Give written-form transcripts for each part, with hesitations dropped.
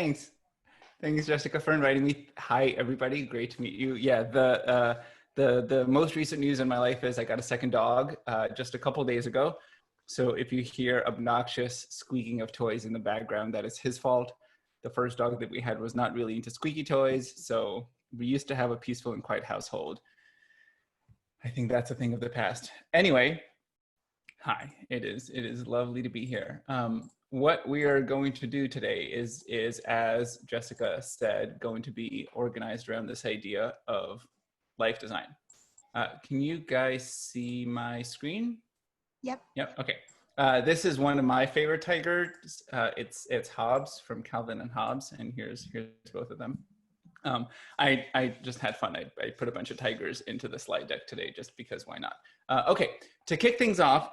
thanks. Thanks, Jessica, for inviting me. Hi, everybody. Great to meet you. Yeah, the most recent news in my life is I got a second dog just a couple days ago. So if you hear obnoxious squeaking of toys in the background, that is his fault. The first dog that we had was not really into squeaky toys, so we used to have a peaceful and quiet household. I think that's a thing of the past. Anyway, hi, it is lovely to be here. What we are going to do today is, as Jessica said, going to be organized around this idea of life design. Can you guys see my screen? Yep, okay. This is one of my favorite tigers. It's Hobbes from Calvin and Hobbes, and here's both of them. I just had fun. I put a bunch of tigers into the slide deck today just because why not? Okay, to kick things off,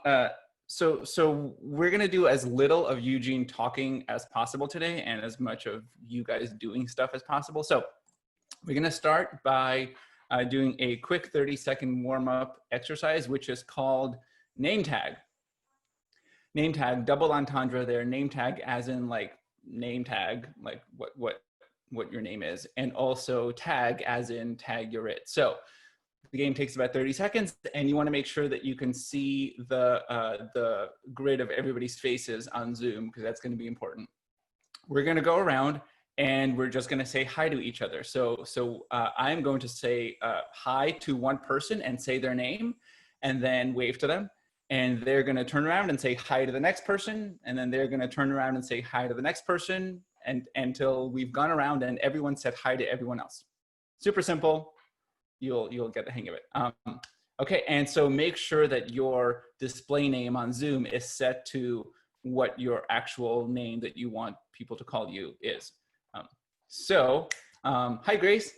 so we're gonna do as little of Eugene talking as possible today and as much of you guys doing stuff as possible. So we're gonna start by doing a quick 30-second warm-up exercise, which is called name tag. Name tag, double entendre there, name tag as in like name tag, like what your name is, and also tag as in tag you're it. So the game takes about 30 seconds, and you want to make sure that you can see the grid of everybody's faces on Zoom, because that's going to be important. We're going to go around and we're just going to say hi to each other. So I'm going to say hi to one person and say their name and then wave to them. And they're going to turn around and say hi to the next person. And then they're going to turn around and say hi to the next person, and until we've gone around and everyone said hi to everyone else. Super simple. You'll get the hang of it. Okay, and so make sure that your display name on Zoom is set to what your actual name that you want people to call you is. Hi, Grace.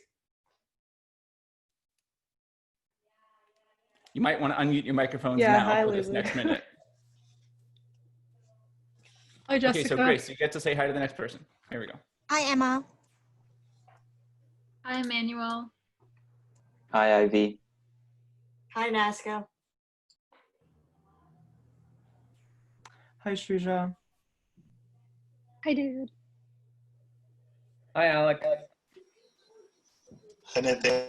You might want to unmute your microphones now for this next minute. Hi, Jessica. Okay, so Grace, you get to say hi to the next person. Here we go. Hi, Emma. Hi, Emmanuel. Hi, Ivy. Hi, Nasca. Hi, Shrija. Hi, David. Hi, Alec. Hi, Nathan.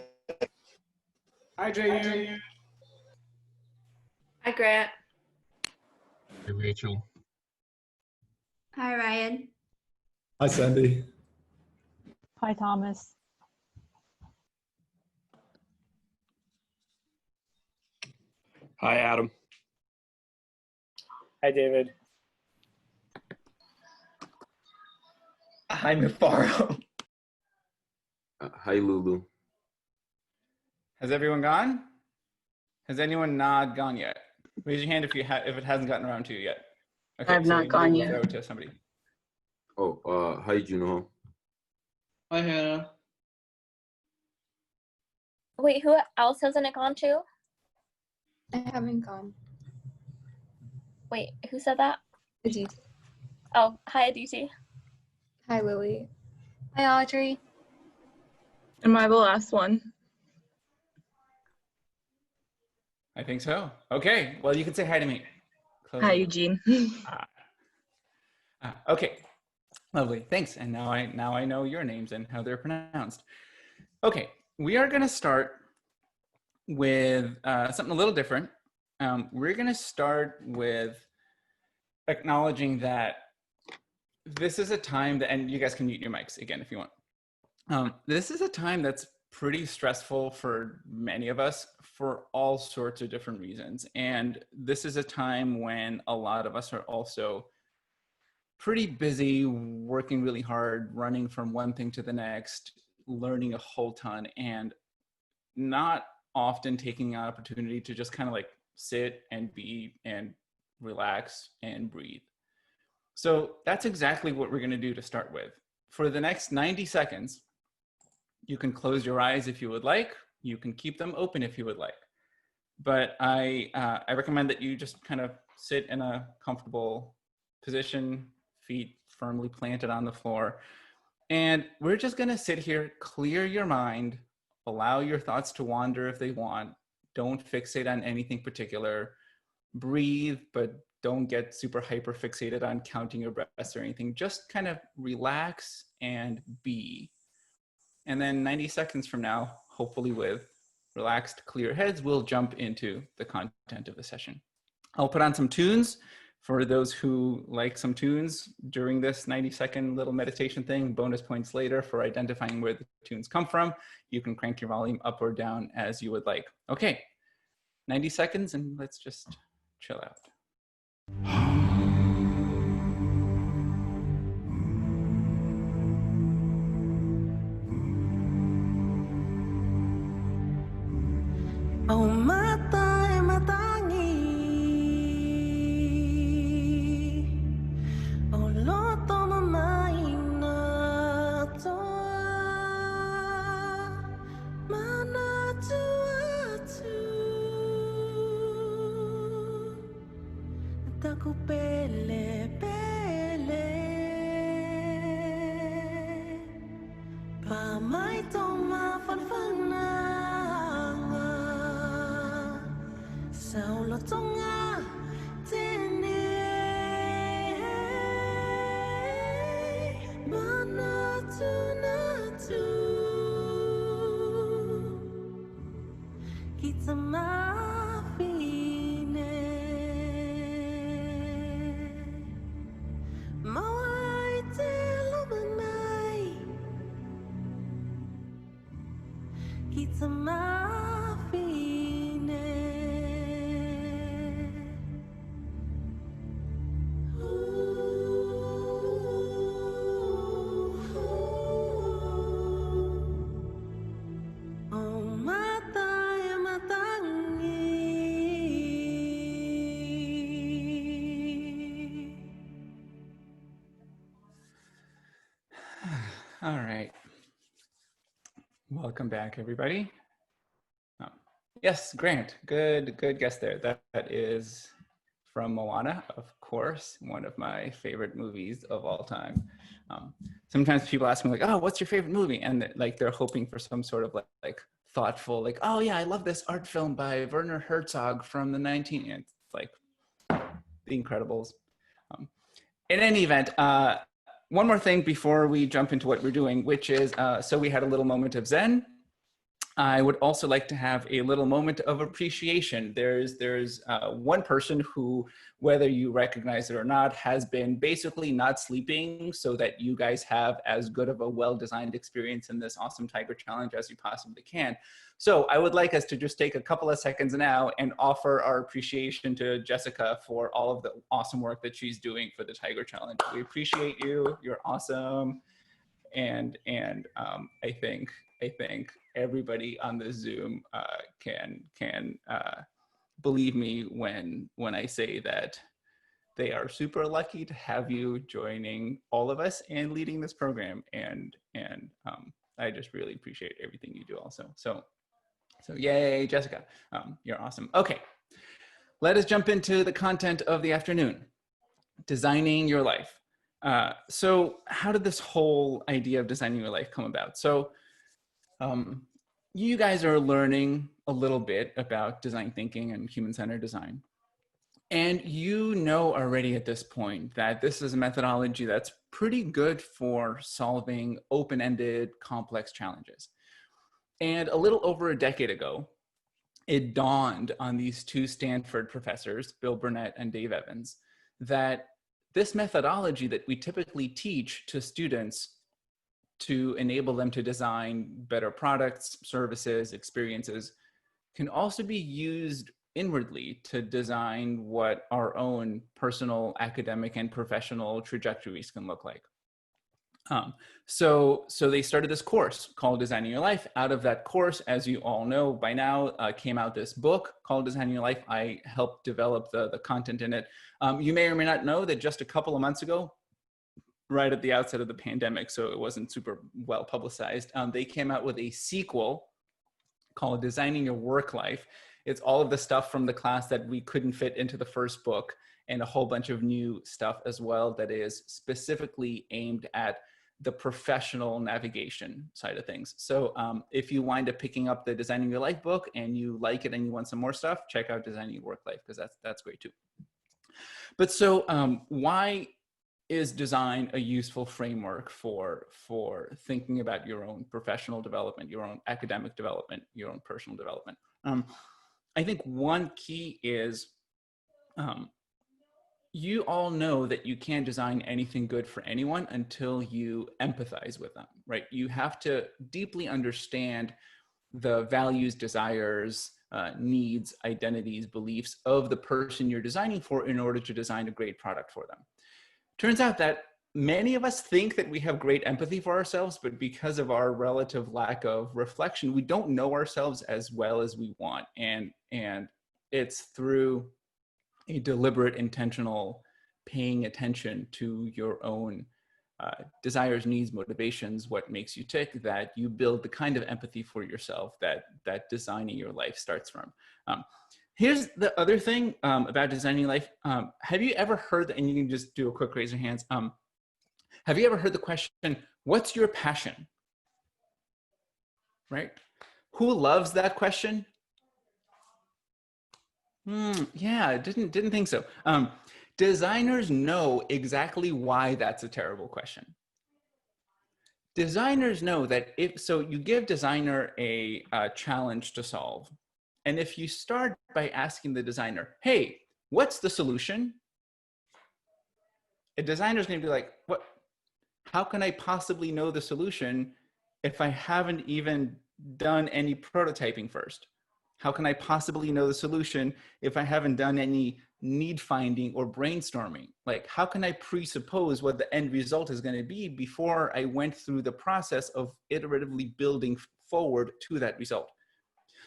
Hi, Jayan. Hi, Grant. Hi, Rachel. Hi, Ryan. Hi, Sandy. Hi, Thomas. Hi, Adam. Hi, David. Hi, Mufaro. Hi, Lulu. Has everyone gone? Has anyone not gone yet? Raise your hand if it hasn't gotten around to you yet. Okay, I've not gone yet. Over to somebody. Oh, hi, Juno. Hi, Hannah. Wait, who else hasn't it gone to? I haven't gone. Wait, who said that? Aditi. Oh, hi, Aditi. Hi, Lily. Hi, Audrey. Am I the last one? I think so. Okay, well, you can say hi to me. Hi, Eugene. Okay, lovely, thanks. And now I know your names and how they're pronounced. Okay, we are gonna start with something a little different. We're gonna start with acknowledging that this is a time that, and you guys can mute your mics again if you want. This is a time that's pretty stressful for many of us for all sorts of different reasons. And this is a time when a lot of us are also pretty busy, working really hard, running from one thing to the next, learning a whole ton, and not often taking the opportunity to just kind of like sit and be and relax and breathe. So that's exactly what we're going to do to start with. For the next 90 seconds, you can close your eyes if you would like. You can keep them open if you would like. But I recommend that you just kind of sit in a comfortable position, feet firmly planted on the floor. And we're just going to sit here, clear your mind, allow your thoughts to wander if they want. Don't fixate on anything particular. Breathe, but don't get super hyper fixated on counting your breaths or anything. Just kind of relax and be. And then 90 seconds from now, hopefully with relaxed, clear heads, we'll jump into the content of the session. I'll put on some tunes for those who like some tunes during this 90-second little meditation thing. Bonus points later for identifying where the tunes come from. You can crank your volume up or down as you would like. Okay, 90 seconds and let's just chill out. Oh, mata matangi, oh loto mamain na toa, mana tuatu, taku pele pele, pamai toma fanfana. Saulo tonga tene mana tu kita mafine mawai te lumanai kita mafine. All right. Welcome back, everybody. Yes, Grant, good guess there. That is from Moana, of course, one of my favorite movies of all time. Sometimes people ask me like, oh, what's your favorite movie? And like they're hoping for some sort of like thoughtful, like, oh yeah, I love this art film by Werner Herzog from the 19th. It's like The Incredibles. In any event, one more thing before we jump into what we're doing, which is, so we had a little moment of Zen. I would also like to have a little moment of appreciation. There's one person who, whether you recognize it or not, has been basically not sleeping so that you guys have as good of a well-designed experience in this awesome Tiger Challenge as you possibly can. So I would like us to just take a couple of seconds now and offer our appreciation to Jessica for all of the awesome work that she's doing for the Tiger Challenge. We appreciate you. You're awesome. And I think everybody on the Zoom can believe me when I say that they are super lucky to have you joining all of us and leading this program. And I just really appreciate everything you do also. So yay, Jessica, you're awesome. Okay, let us jump into the content of the afternoon, designing your life. So how did this whole idea of designing your life come about? So you guys are learning a little bit about design thinking and human-centered design. And you know already at this point that this is a methodology that's pretty good for solving open-ended, complex challenges. And a little over a decade ago, it dawned on these two Stanford professors, Bill Burnett and Dave Evans, that this methodology that we typically teach to students to enable them to design better products, services, experiences, can also be used inwardly to design what our own personal, academic, and professional trajectories can look like. So they started this course called Designing Your Life. Out of that course, as you all know by now, came out this book called Designing Your Life. I helped develop the content in it. You may or may not know that just a couple of months ago, right at the outset of the pandemic, so it wasn't super well publicized, they came out with a sequel called Designing Your Work Life. It's all of the stuff from the class that we couldn't fit into the first book, and a whole bunch of new stuff as well that is specifically aimed at the professional navigation side of things. So if you wind up picking up the Designing Your Life book and you like it and you want some more stuff, check out Designing Your Work Life, because that's great too. But so why is design a useful framework for thinking about your own professional development, your own academic development, your own personal development? I think one key is you all know that you can't design anything good for anyone until you empathize with them, right? You have to deeply understand the values, desires, needs, identities, beliefs of the person you're designing for in order to design a great product for them. Turns out that many of us think that we have great empathy for ourselves, but because of our relative lack of reflection, we don't know ourselves as well as we want. And it's through a deliberate, intentional paying attention to your own desires, needs, motivations, what makes you tick, that you build the kind of empathy for yourself that designing your life starts from. Here's the other thing about designing life. Have you ever heard, and you can just do a quick raise of hands. Have you ever heard the question, what's your passion? Right? Who loves that question? Yeah, didn't think so. Designers know exactly why that's a terrible question. Designers know that so you give designer a challenge to solve. And if you start by asking the designer, hey, what's the solution? A designer's gonna be like, what? How can I possibly know the solution if I haven't even done any prototyping first? How can I possibly know the solution if I haven't done any need finding or brainstorming? Like, how can I presuppose what the end result is going to be before I went through the process of iteratively building forward to that result?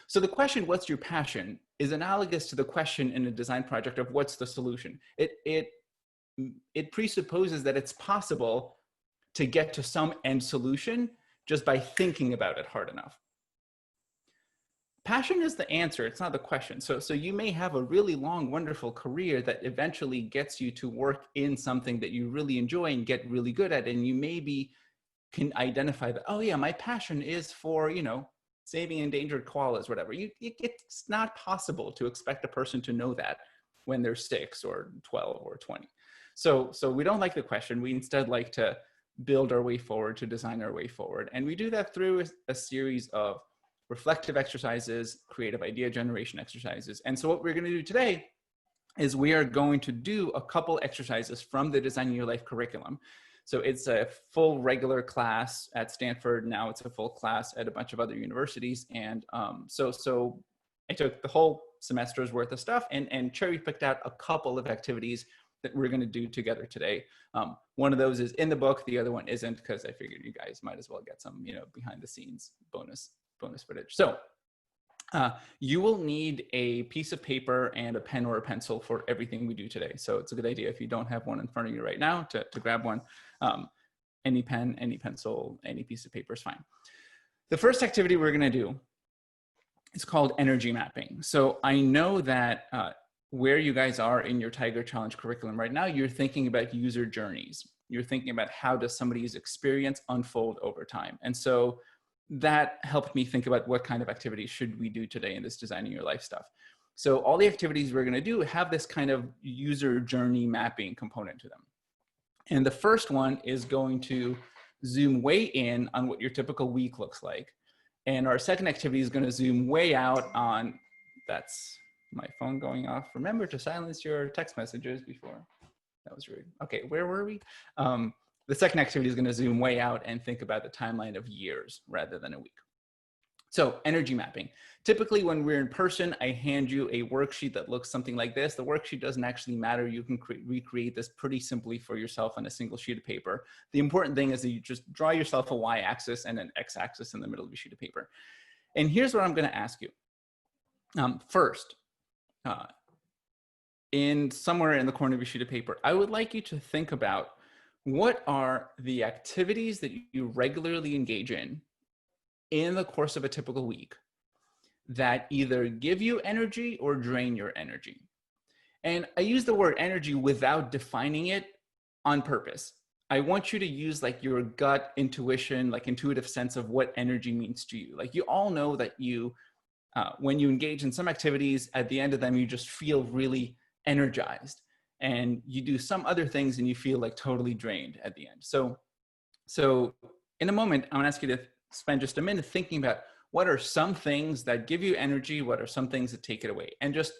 So the question, what's your passion, is analogous to the question in a design project of what's the solution. It presupposes that it's possible to get to some end solution just by thinking about it hard enough. Passion is the answer, it's not the question. So you may have a really long, wonderful career that eventually gets you to work in something that you really enjoy and get really good at, and you maybe can identify that, oh yeah, my passion is for, you know, saving endangered koalas, whatever. It's not possible to expect a person to know that when they're 6 or 12 or 20. So we don't like the question. We instead like to build our way forward, to design our way forward. And we do that through a series of reflective exercises, creative idea generation exercises. And so what we're going to do today is we are going to do a couple exercises from the Designing Your Life curriculum. So it's a full regular class at Stanford. Now it's a full class at a bunch of other universities. And so I took the whole semester's worth of stuff and cherry picked out a couple of activities that we're going to do together today. One of those is in the book. The other one isn't, because I figured you guys might as well get some, you know, behind the scenes bonus footage. So you will need a piece of paper and a pen or a pencil for everything we do today. So it's a good idea, if you don't have one in front of you right now, to grab one. Any pen, any pencil, any piece of paper is fine. The first activity we're going to do is called energy mapping. So I know that where you guys are in your Tiger Challenge curriculum right now, you're thinking about user journeys. You're thinking about how does somebody's experience unfold over time. And so that helped me think about what kind of activities should we do today in this Designing Your Life stuff. So all the activities we're going to do have this kind of user journey mapping component to them. And the first one is going to zoom way in on what your typical week looks like. And our second activity is going to zoom way out on, that's my phone going off. Remember to silence your text messages before. That was rude. Okay, where were we? The second activity is going to zoom way out and think about the timeline of years rather than a week. So energy mapping. Typically when we're in person, I hand you a worksheet that looks something like this. The worksheet doesn't actually matter. You can recreate this pretty simply for yourself on a single sheet of paper. The important thing is that you just draw yourself a y-axis and an x-axis in the middle of your sheet of paper. And here's what I'm going to ask you. First, in somewhere in the corner of your sheet of paper, I would like you to think about what are the activities that you regularly engage in the course of a typical week that either give you energy or drain your energy. And I use the word energy without defining it on purpose. I want you to use like your gut intuition, like intuitive sense of what energy means to you. Like you all know that you, when you engage in some activities, at the end of them, you just feel really energized. and you do some other things and you feel like totally drained at the end. So in a moment, I'm gonna ask you to spend just a minute thinking about what are some things that give you energy, what are some things that take it away, and just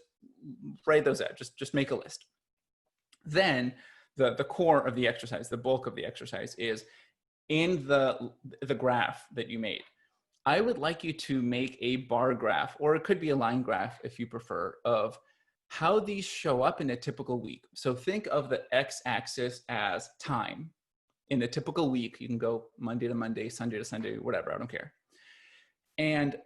write those out, just make a list. Then the core of the exercise, the bulk of the exercise is in the graph that you made. I would like you to make a bar graph, or it could be a line graph if you prefer, of how these show up in a typical week. So think of the x-axis as time. In a typical week, you can go Monday to Monday, Sunday to Sunday, whatever, I don't care. And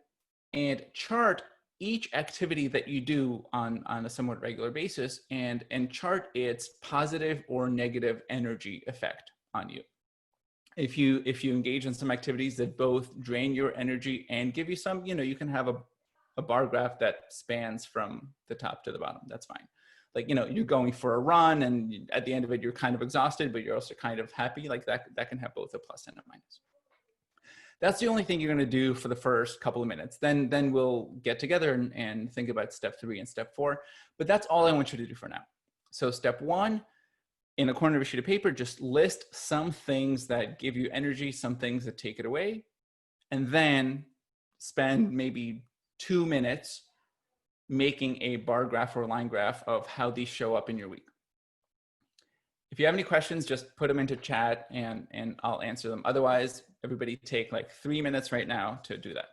chart each activity that you do on a somewhat regular basis and chart its positive or negative energy effect on you. If you engage in some activities that both drain your energy and give you some, you can have a bar graph that spans from the top to the bottom. That's fine. Like, you're going for a run and at the end of it, you're kind of exhausted, but you're also kind of happy. Like that can have both a plus and a minus. That's the only thing you're going to do for the first couple of minutes. Then we'll get together and think about step 3 and step 4. But that's all I want you to do for now. So step 1, in a corner of a sheet of paper, just list some things that give you energy, some things that take it away, and then spend maybe 2 minutes making a bar graph or line graph of how these show up in your week. If you have any questions, just put them into chat and I'll answer them. Otherwise, everybody take like 3 minutes right now to do that.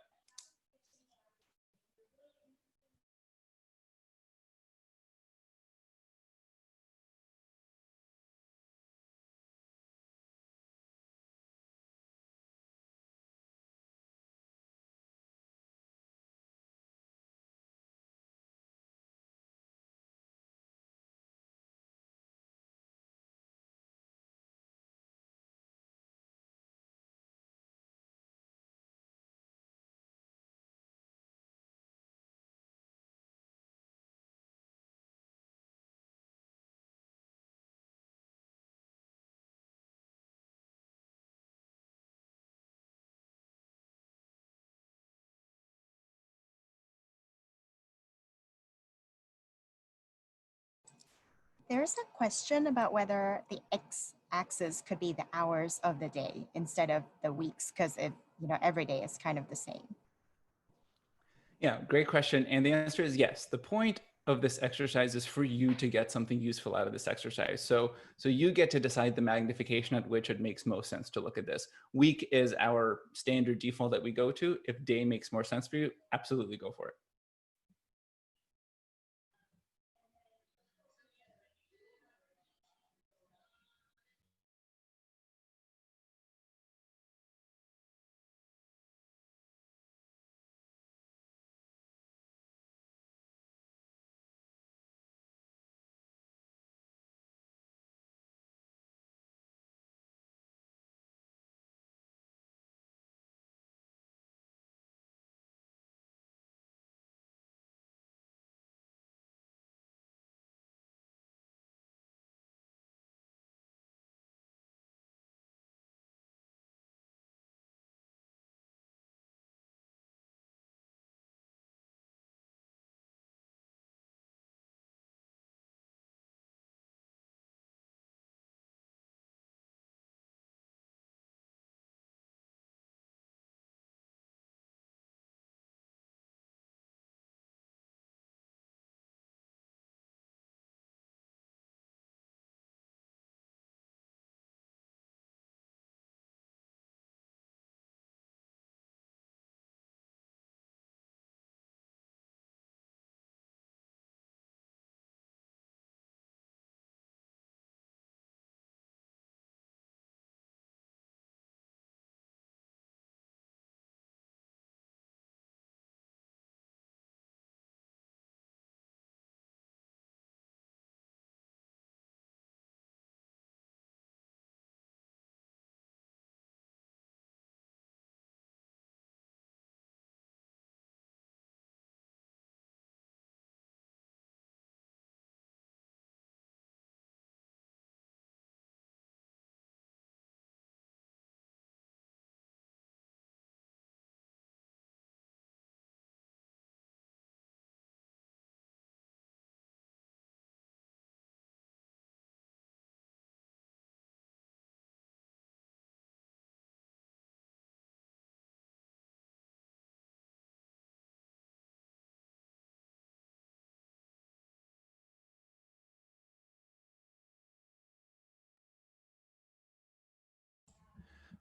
There's a question about whether the x-axis could be the hours of the day instead of the weeks, because every day is kind of the same. Yeah, great question. And the answer is yes. The point of this exercise is for you to get something useful out of this exercise. So you get to decide the magnification at which it makes most sense to look at this. Week is our standard default that we go to. If day makes more sense for you, absolutely go for it.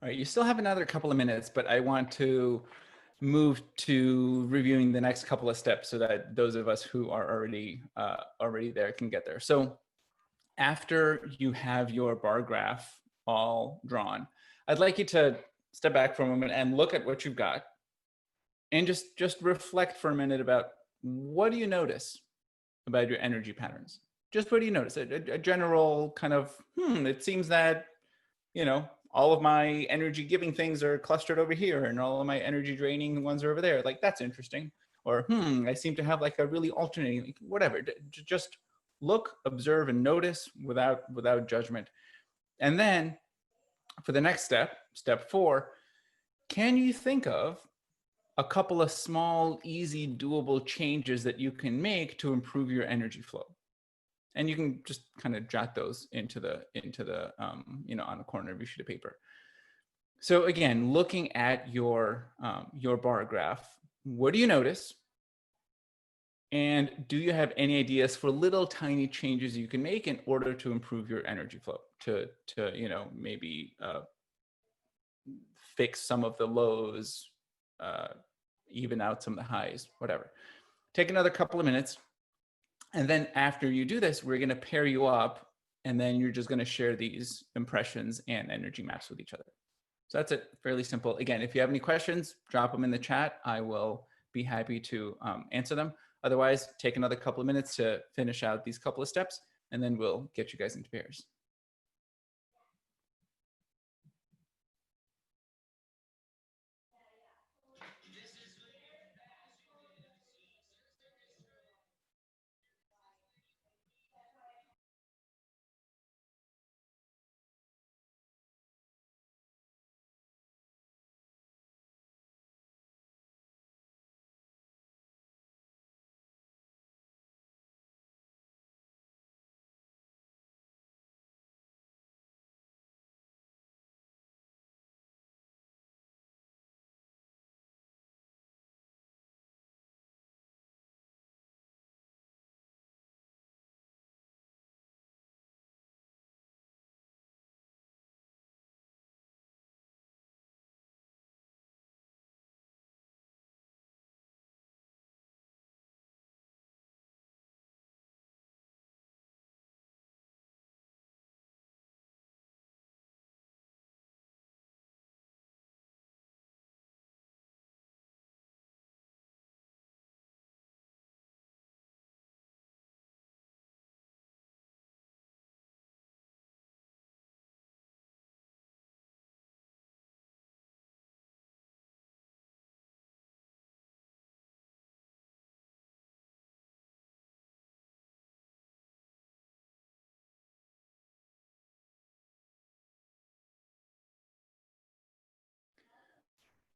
All right, you still have another couple of minutes, but I want to move to reviewing the next couple of steps so that those of us who are already there can get there. So after you have your bar graph all drawn, I'd like you to step back for a moment and look at what you've got and just reflect for a minute about what do you notice about your energy patterns? Just what do you notice? A general kind of, it seems that, you know, all of my energy giving things are clustered over here and all of my energy draining ones are over there. Like, that's interesting. Or, I seem to have like a really alternating, like, whatever. Just look, observe, and notice without judgment. And then for the next step, step 4, can you think of a couple of small, easy, doable changes that you can make to improve your energy flow? And you can just kind of jot those into the you know, on the corner of your sheet of paper. So again, looking at your bar graph, what do you notice? And do you have any ideas for little tiny changes you can make in order to improve your energy flow, to you know, maybe fix some of the lows, even out some of the highs, whatever. Take another couple of minutes. And then after you do this, we're going to pair you up, and then you're just going to share these impressions and energy maps with each other. So that's it, fairly simple. Again, if you have any questions, drop them in the chat. I will be happy to answer them. Otherwise, take another couple of minutes to finish out these couple of steps, and then we'll get you guys into pairs.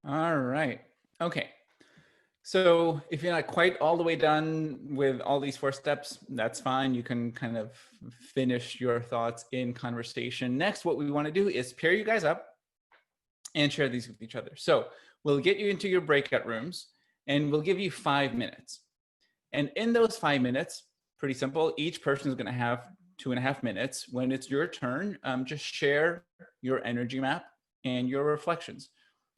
All right. Okay. So if you're not quite all the way done with all these 4 steps, that's fine. You can kind of finish your thoughts in conversation. Next, what we want to do is pair you guys up and share these with each other. So we'll get you into your breakout rooms, and we'll give you 5 minutes. And in those 5 minutes, pretty simple, each person is going to have 2.5 minutes. When it's your turn, just share your energy map and your reflections.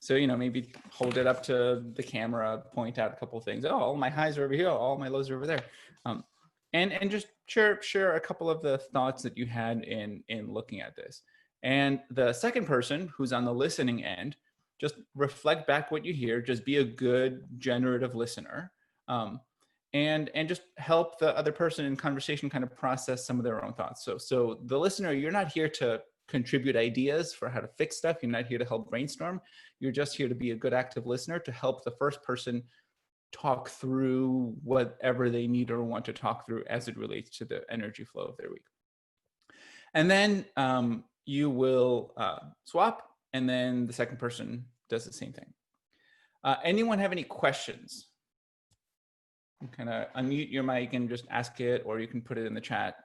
So, you know, maybe hold it up to the camera, point out a couple of things. Oh, all my highs are over here, all my lows are over there. And just share a couple of the thoughts that you had in looking at this. And the second person who's on the listening end, just reflect back what you hear, just be a good generative listener. And just help the other person in conversation kind of process some of their own thoughts. So the listener, you're not here to contribute ideas for how to fix stuff. You're not here to help brainstorm. You're just here to be a good active listener to help the first person talk through whatever they need or want to talk through as it relates to the energy flow of their week. And then you will swap, and then the second person does the same thing. Anyone have any questions? Kind of unmute your mic and just ask it, or you can put it in the chat.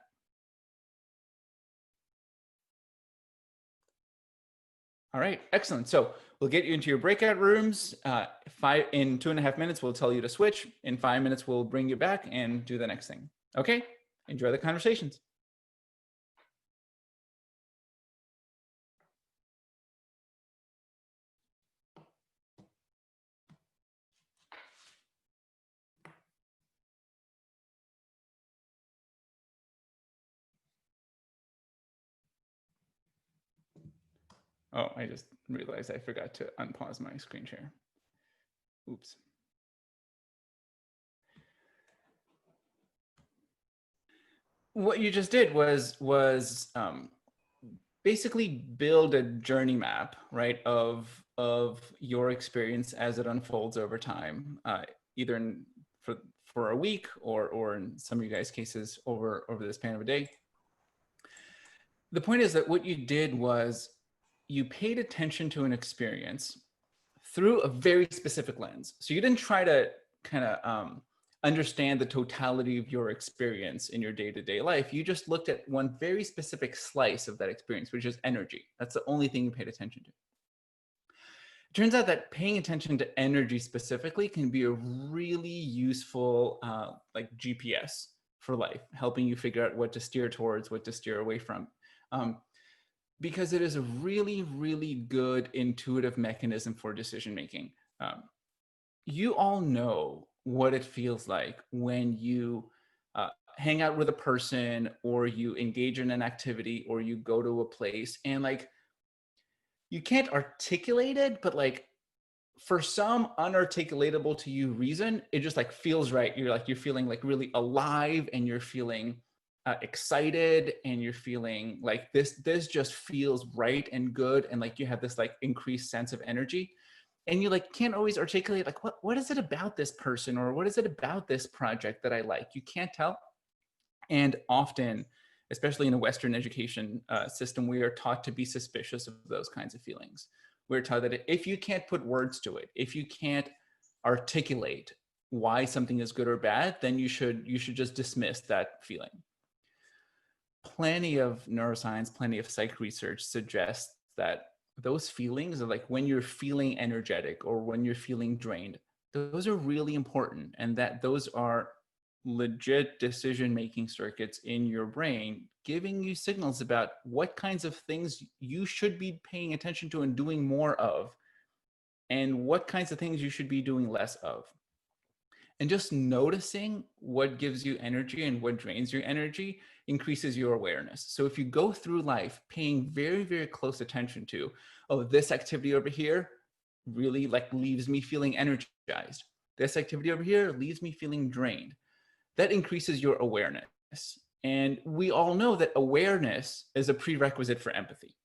All right, excellent. So we'll get you into your breakout rooms. In 2.5 minutes, we'll tell you to switch. In 5 minutes, we'll bring you back and do the next thing. Okay, enjoy the conversations. Oh, I just realized I forgot to unpause my screen share. Oops. What you just did was basically build a journey map, right, of your experience as it unfolds over time, either for a week or in some of you guys' cases over the span of a day. The point is that what you did was you paid attention to an experience through a very specific lens. So you didn't try to kind of understand the totality of your experience in your day-to-day life. You just looked at one very specific slice of that experience, which is energy. That's the only thing you paid attention to. It turns out that paying attention to energy specifically can be a really useful like GPS for life, helping you figure out what to steer towards, what to steer away from. Because it is a really, really good intuitive mechanism for decision making. You all know what it feels like when you hang out with a person, or you engage in an activity, or you go to a place, and like, you can't articulate it, but like for some unarticulatable to you reason, it just like feels right. You're feeling like really alive, and you're feeling excited, and you're feeling like this just feels right and good, and like you have this like increased sense of energy, and you like can't always articulate like what is it about this person, or what is it about this project that I like. You can't tell. And often, especially in a Western education system, we are taught to be suspicious of those kinds of feelings. We're taught that if you can't put words to it, if you can't articulate why something is good or bad, then you should just dismiss that feeling. Plenty of neuroscience, plenty of psych research suggests that those feelings are like when you're feeling energetic or when you're feeling drained, those are really important, and that those are legit decision-making circuits in your brain giving you signals about what kinds of things you should be paying attention to and doing more of, and what kinds of things you should be doing less of. And just noticing what gives you energy and what drains your energy increases your awareness. So if you go through life paying very, very close attention to, oh, this activity over here really like leaves me feeling energized. This activity over here leaves me feeling drained. That increases your awareness. And we all know that awareness is a prerequisite for empathy.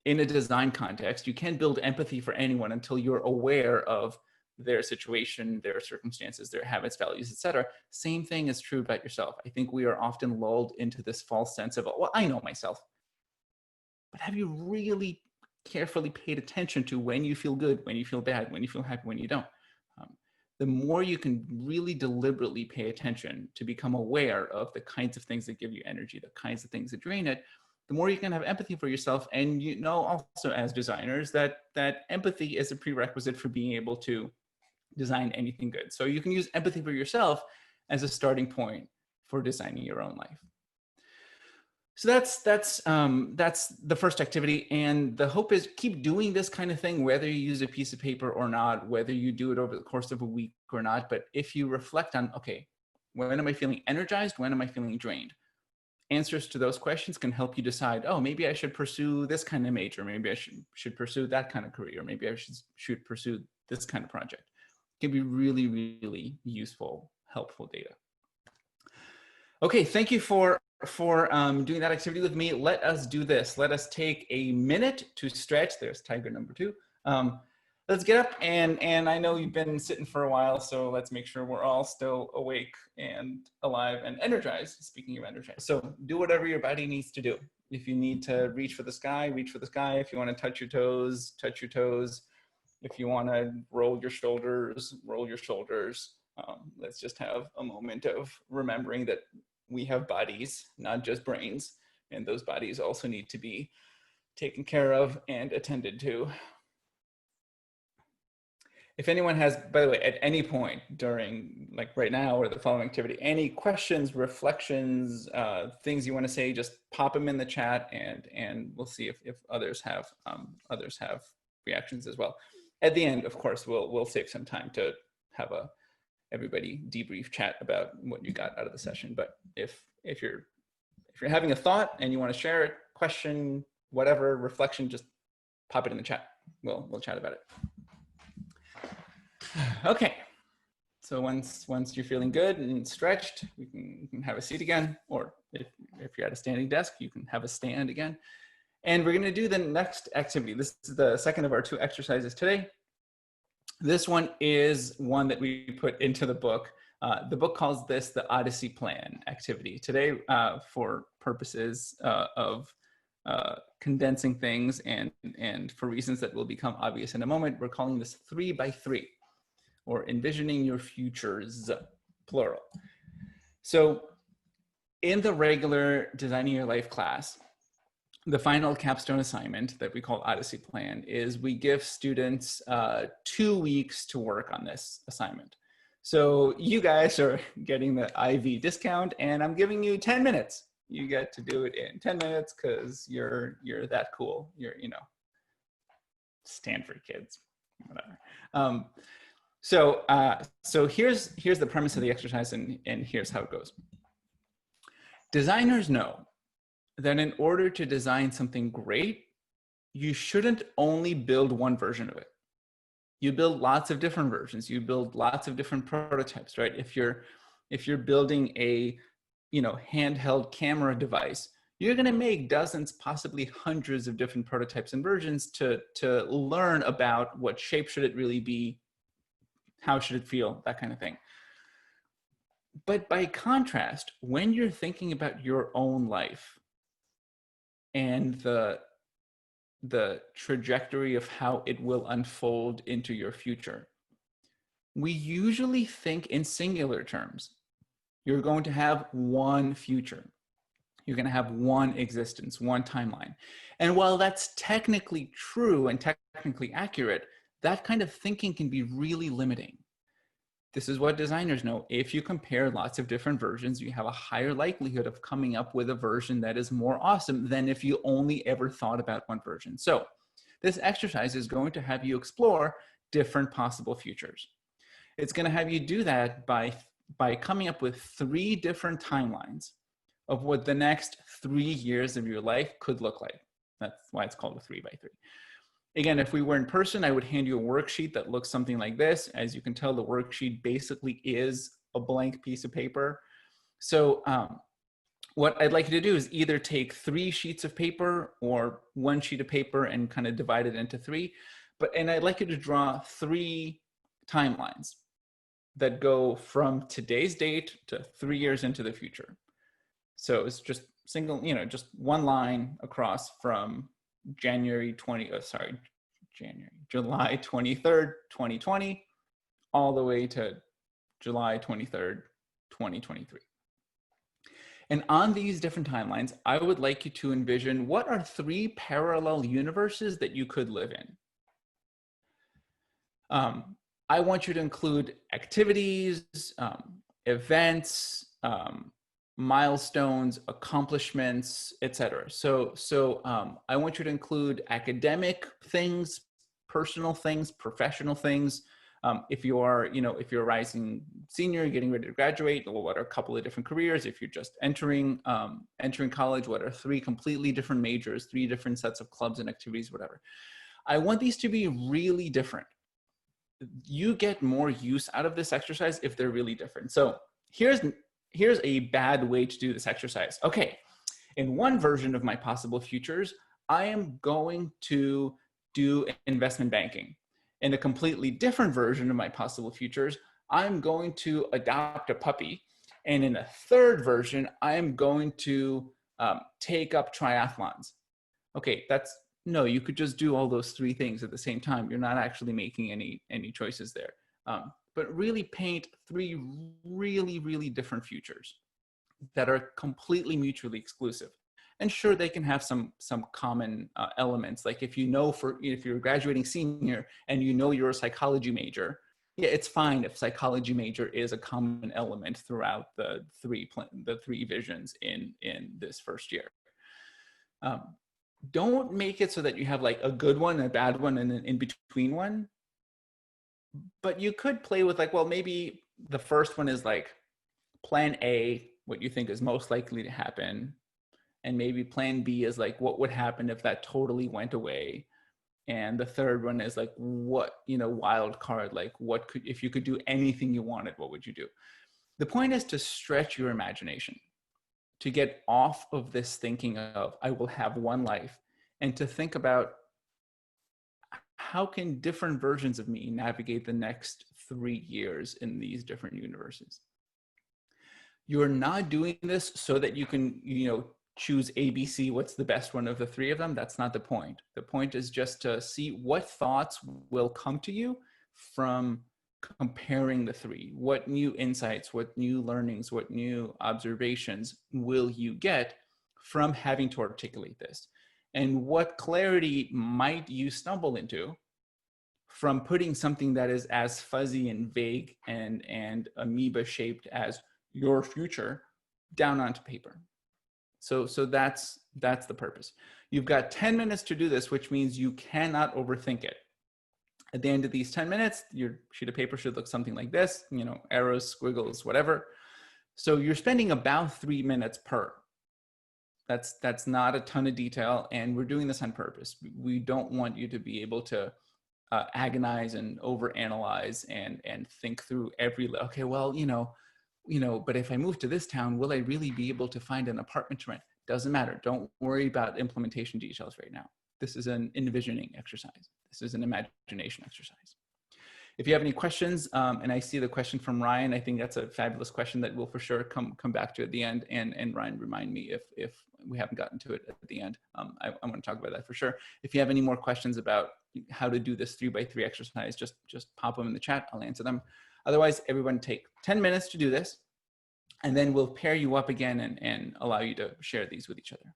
In a design context, you can't build empathy for anyone until you're aware of their situation, their circumstances, their habits, values, etc. Same thing is true about yourself. I think we are often lulled into this false sense of, well, I know myself. But have you really carefully paid attention to when you feel good, when you feel bad, when you feel happy, when you don't? The more you can really deliberately pay attention to become aware of the kinds of things that give you energy, the kinds of things that drain it, the more you can have empathy for yourself. And you know also as designers that empathy is a prerequisite for being able to design anything good. So you can use empathy for yourself as a starting point for designing your own life. So that's the first activity, and the hope is keep doing this kind of thing, whether you use a piece of paper or not, whether you do it over the course of a week or not. But if you reflect on, okay, when am I feeling energized? When am I feeling drained? Answers to those questions can help you decide, oh, maybe I should pursue this kind of major. Maybe I should pursue that kind of career. Maybe I should pursue this kind of project. It can be really, really useful, helpful data. Okay, thank you for doing that activity with me. Let us do this. Let us take a minute to stretch. There's tiger number 2. Let's get up, and I know you've been sitting for a while, so let's make sure we're all still awake and alive and energized. Speaking of energized, so do whatever your body needs to do. If you need to reach for the sky, reach for the sky. If you want to touch your toes, touch your toes. If you want to roll your shoulders, roll your shoulders. Let's just have a moment of remembering that we have bodies, not just brains, and those bodies also need to be taken care of and attended to. If anyone has, by the way, at any point during, like right now or the following activity, any questions, reflections, things you want to say, just pop them in the chat, and we'll see if others have reactions as well. At the end, of course, we'll save some time to have everybody debrief chat about what you got out of the session. But if you're having a thought and you want to share it, question, whatever, reflection, just pop it in the chat. We'll chat about it. Okay. So once you're feeling good and stretched, you can have a seat again, or if you're at a standing desk, you can have a stand again. And we're going to do the next activity. This is the second of our 2 exercises today. This one is one that we put into the book. The book calls this the Odyssey Plan activity. Today, for purposes of condensing things and for reasons that will become obvious in a moment, we're calling this 3 by 3, or envisioning your futures, plural. So in the regular Designing Your Life class, the final capstone assignment that we call Odyssey Plan is we give students 2 weeks to work on this assignment. So you guys are getting the IV discount, and I'm giving you 10 minutes. You get to do it in 10 minutes because you're that cool. You're, you know, Stanford kids, whatever. So here's the premise of the exercise, and here's how it goes. Designers know that in order to design something great, you shouldn't only build one version of it. You build lots of different versions. You build lots of different prototypes, right? If you're building a, you know, handheld camera device, you're going to make dozens, possibly hundreds of different prototypes and versions to learn about what shape should it really be, how should it feel, that kind of thing. But by contrast, when you're thinking about your own life and the trajectory of how it will unfold into your future, we usually think in singular terms. You're going to have one future. You're going to have one existence, one timeline. And while that's technically true and technically accurate, that kind of thinking can be really limiting. This is what designers know. If you compare lots of different versions, you have a higher likelihood of coming up with a version that is more awesome than if you only ever thought about one version. So this exercise is going to have you explore different possible futures. It's going to have you do that by coming up with 3 different timelines of what the next 3 years of your life could look like. That's why it's called a 3 by 3. Again, if we were in person, I would hand you a worksheet that looks something like this. As you can tell, the worksheet basically is a blank piece of paper. So what I'd like you to do is either take 3 sheets of paper or 1 sheet of paper and kind of divide it into 3. And I'd like you to draw 3 timelines that go from today's date to 3 years into the future. So it's just just one line across from July 23rd, 2020, all the way to July 23rd, 2023. And on these different timelines, I would like you to envision what are 3 parallel universes that you could live in. I want you to include activities, events, milestones, accomplishments, etc. So I want you to include academic things, personal things, professional things. If you're a rising senior, getting ready to graduate, well, what are a couple of different careers? If you're just entering college, what are 3 completely different majors, 3 different sets of clubs and activities, whatever. I want these to be really different. You get more use out of this exercise if they're really different. So here's a bad way to do this exercise. Okay, in one version of my possible futures, I am going to do investment banking. In a completely different version of my possible futures, I'm going to adopt a puppy. And in a third version, I'm going to take up triathlons. Okay, no, you could just do all those 3 things at the same time. You're not actually making any choices there. But really paint 3 really, really different futures that are completely mutually exclusive. And sure, they can have some common elements. Like if you're a graduating senior and you know you're a psychology major, yeah, it's fine if psychology major is a common element throughout the 3 visions in this first year. Don't make it so that you have like a good one, a bad one, and an in-between one. But you could play with like, well, maybe the first one is like plan A, what you think is most likely to happen. And maybe plan B is like, what would happen if that totally went away? And the third one is like, what, wild card, like if you could do anything you wanted, what would you do? The point is to stretch your imagination, to get off of this thinking of, I will have one life, and to think about how can different versions of me navigate the next 3 years in these different universes. You're not doing this so that you can, choose ABC, what's the best one of the three of them. That's not the point. The point is just to see what thoughts will come to you from comparing the three. What new insights, what new learnings, what new observations will you get from having to articulate this? And what clarity might you stumble into from putting something that is as fuzzy and vague and amoeba shaped as your future down onto paper? So that's the purpose. You've got 10 minutes to do this, which means you cannot overthink it. At the end of these 10 minutes, your sheet of paper should look something like this, arrows, squiggles, whatever. So you're spending about 3 minutes per. That's not a ton of detail, and we're doing this on purpose. We don't want you to be able to agonize and overanalyze and think through okay, well, but if I move to this town, will I really be able to find an apartment to rent? Doesn't matter. Don't worry about implementation details right now. This is an envisioning exercise. This is an imagination exercise. If you have any questions, and I see the question from Ryan, I think that's a fabulous question that we'll for sure come back to at the end. And Ryan, remind me if we haven't gotten to it at the end. I want to talk about that for sure. If you have any more questions about how to do this 3x3 exercise, just pop them in the chat. I'll answer them. Otherwise, everyone take 10 minutes to do this, and then we'll pair you up again and allow you to share these with each other.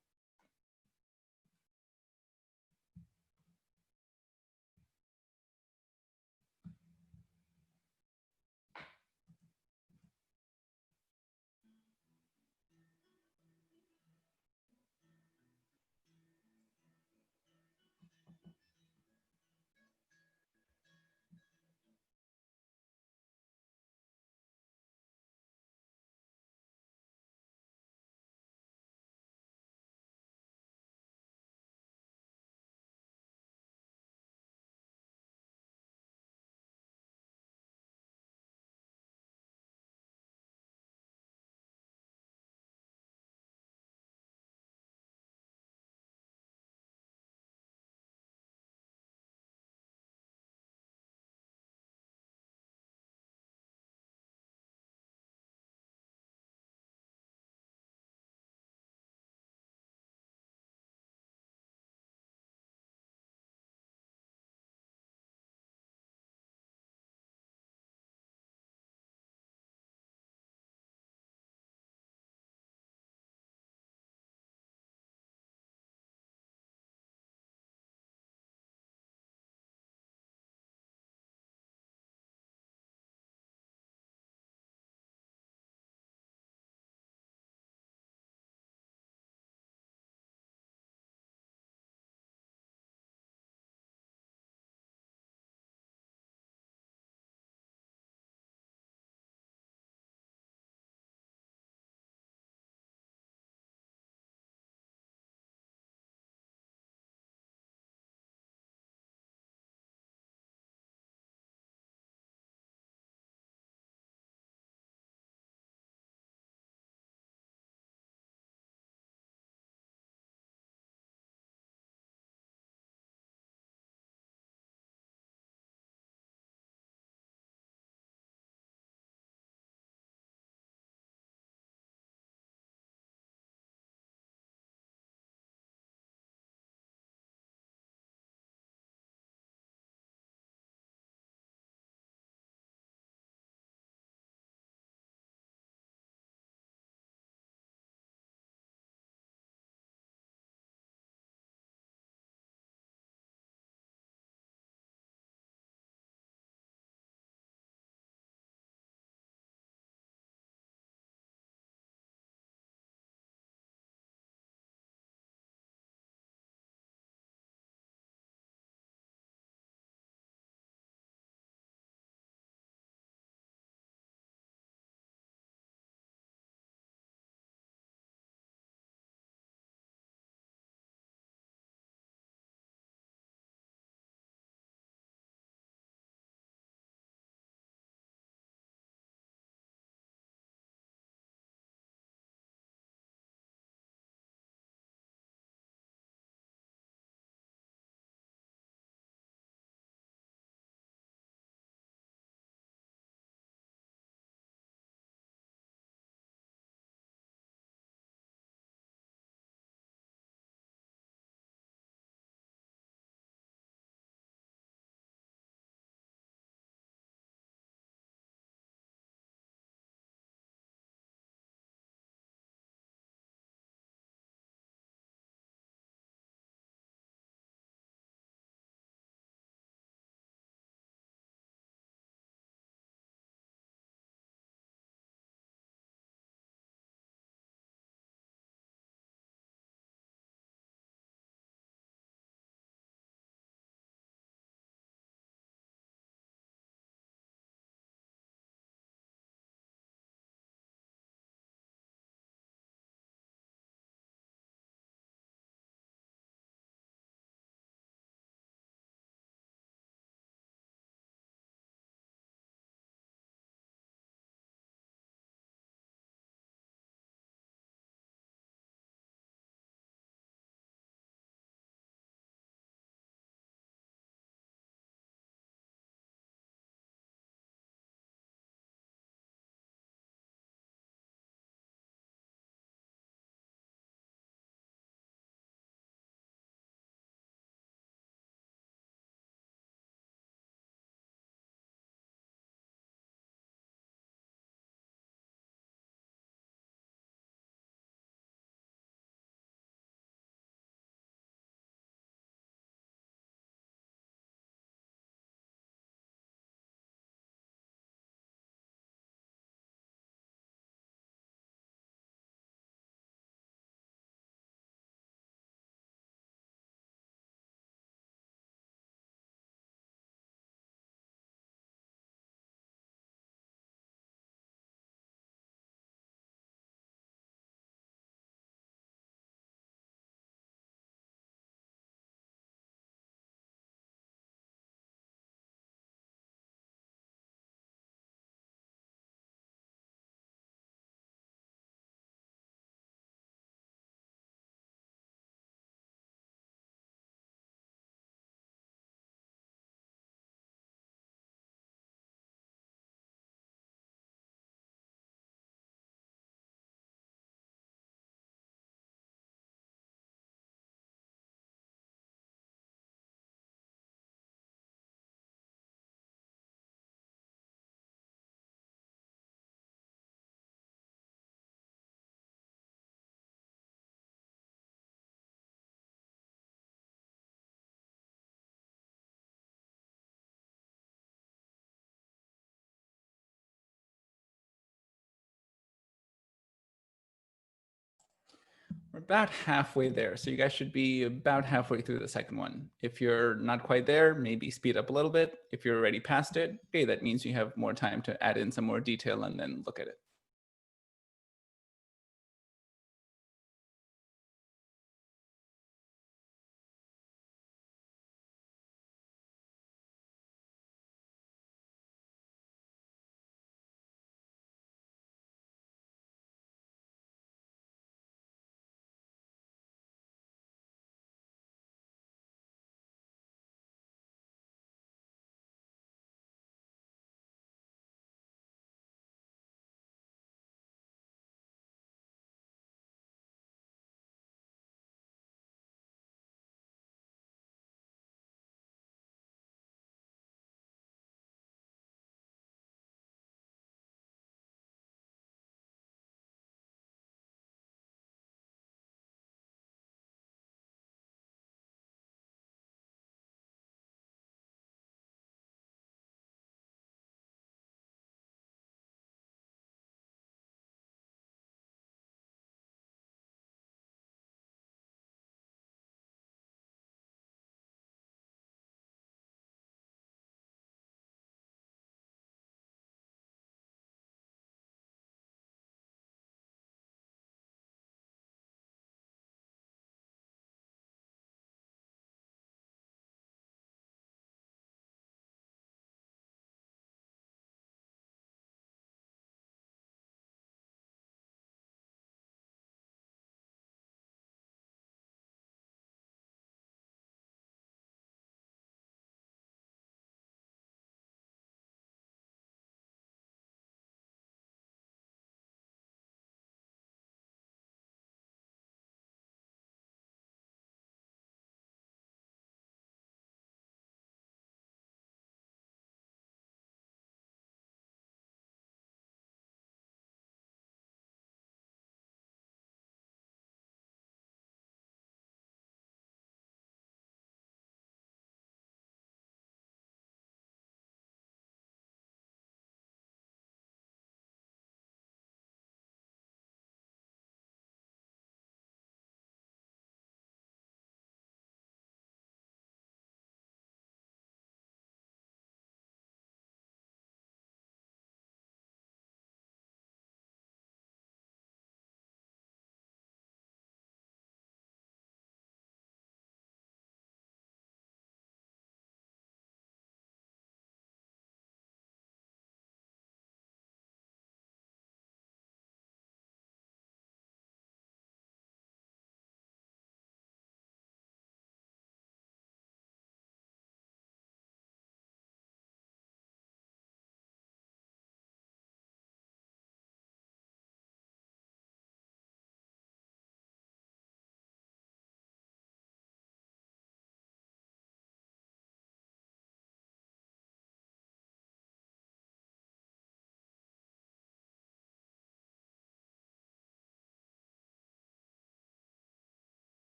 We're about halfway there. So you guys should be about halfway through the second one. If you're not quite there, maybe speed up a little bit. If you're already past it, okay, that means you have more time to add in some more detail and then look at it.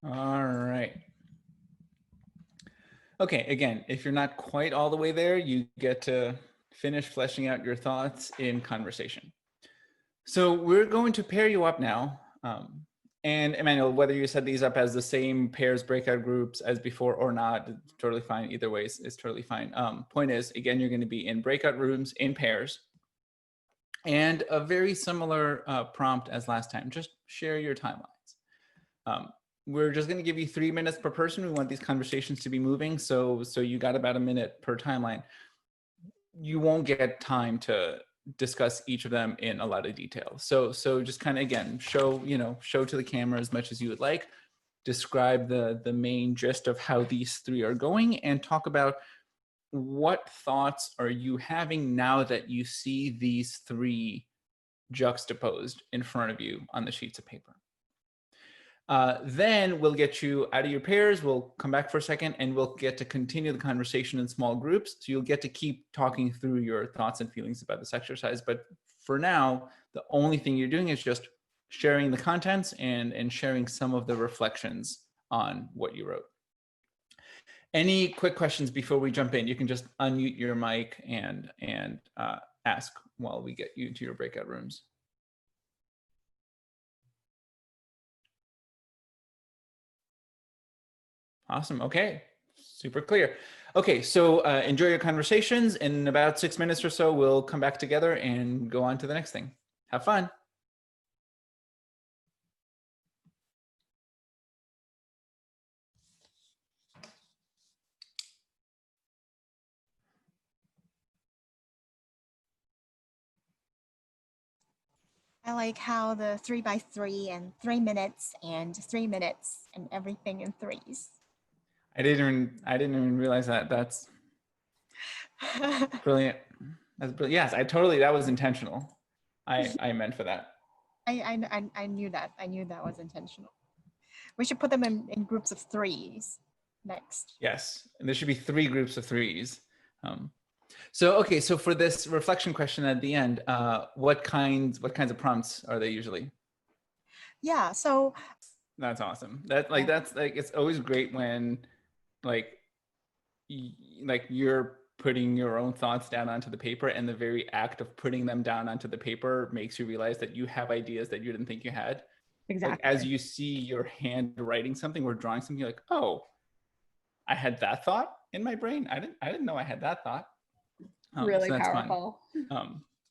All right. Okay, again, if you're not quite all the way there, you get to finish fleshing out your thoughts in conversation. So we're going to pair you up now. And Emmanuel, whether you set these up as the same pairs breakout groups as before or not, it's totally fine. Either way is totally fine. Point is, again, you're going to be in breakout rooms in pairs. And a very similar prompt as last time, just share your timelines. We're just going to give you 3 minutes per person. We want these conversations to be moving. So you got about a minute per timeline. You won't get time to discuss each of them in a lot of detail. So just kind of, again, show to the camera as much as you would like, describe the main gist of how these three are going, and talk about what thoughts are you having now that you see these three juxtaposed in front of you on the sheets of paper. Then we'll get you out of your pairs. We'll come back for a second and we'll get to continue the conversation in small groups. So you'll get to keep talking through your thoughts and feelings about this exercise. But for now, the only thing you're doing is just sharing the contents and sharing some of the reflections on what you wrote. Any quick questions before we jump in? You can just unmute your mic and ask while we get you to your breakout rooms. Awesome. Okay. Super clear. Okay. So enjoy your conversations. In about 6 minutes or so, we'll come back together and go on to the next thing. Have fun. I like how the 3x3 and 3 minutes and 3 minutes and everything in threes. I didn't even realize that. That's brilliant. That's brilliant. Yes, that was intentional. I meant for that. I knew that. I knew that was intentional. We should put them in groups of threes next. Yes, and there should be 3 groups of 3s. So for this reflection question at the end, what kinds of prompts are they usually? Yeah, so that's awesome. That's it's always great when you're putting your own thoughts down onto the paper, and the very act of putting them down onto the paper makes you realize that you have ideas that you didn't think you had. Exactly. As you see your hand writing something or drawing something, you're like, oh, I had that thought in my brain. I didn't know I had that thought. Really so powerful.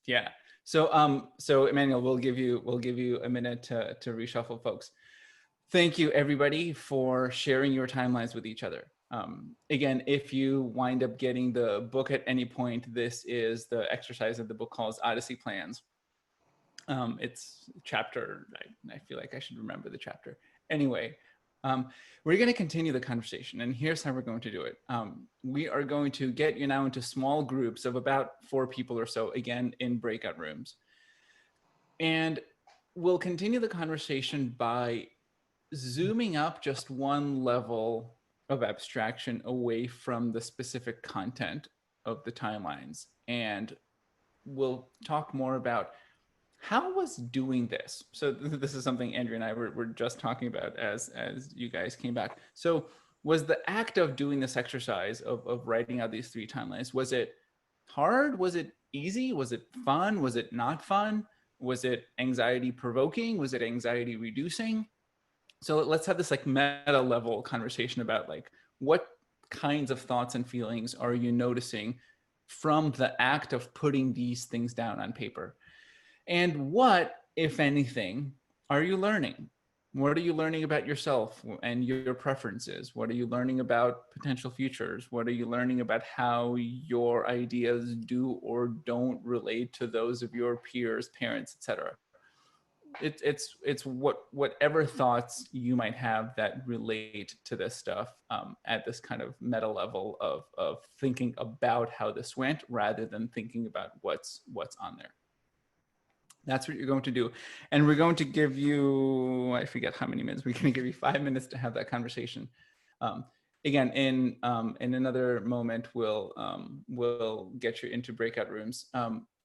Yeah. So Emmanuel, we'll give you a minute to reshuffle folks. Thank you everybody for sharing your timelines with each other. Again, if you wind up getting the book at any point, this is the exercise that the book calls Odyssey Plans. It's chapter, I feel like I should remember the chapter. Anyway, we're going to continue the conversation, and here's how we're going to do it. We are going to get you now into small groups of about 4 people or so, again, in breakout rooms. And we'll continue the conversation by zooming up just one level of abstraction away from the specific content of the timelines. And we'll talk more about how was doing this. So this is something Andrea and I were just talking about as you guys came back. So was the act of doing this exercise of writing out these 3 timelines, was it hard? Was it easy? Was it fun? Was it not fun? Was it anxiety provoking? Was it anxiety reducing? So let's have this meta level conversation about what kinds of thoughts and feelings are you noticing from the act of putting these things down on paper? And what, if anything, are you learning? What are you learning about yourself and your preferences? What are you learning about potential futures? What are you learning about how your ideas do or don't relate to those of your peers, parents, etc.? It's whatever thoughts you might have that relate to this stuff at this kind of meta level of thinking about how this went rather than thinking about what's on there. That's what you're going to do. And we're going to give you, I forget how many minutes, we're going to give you 5 minutes to have that conversation. Again, in another moment, we'll get you into breakout rooms.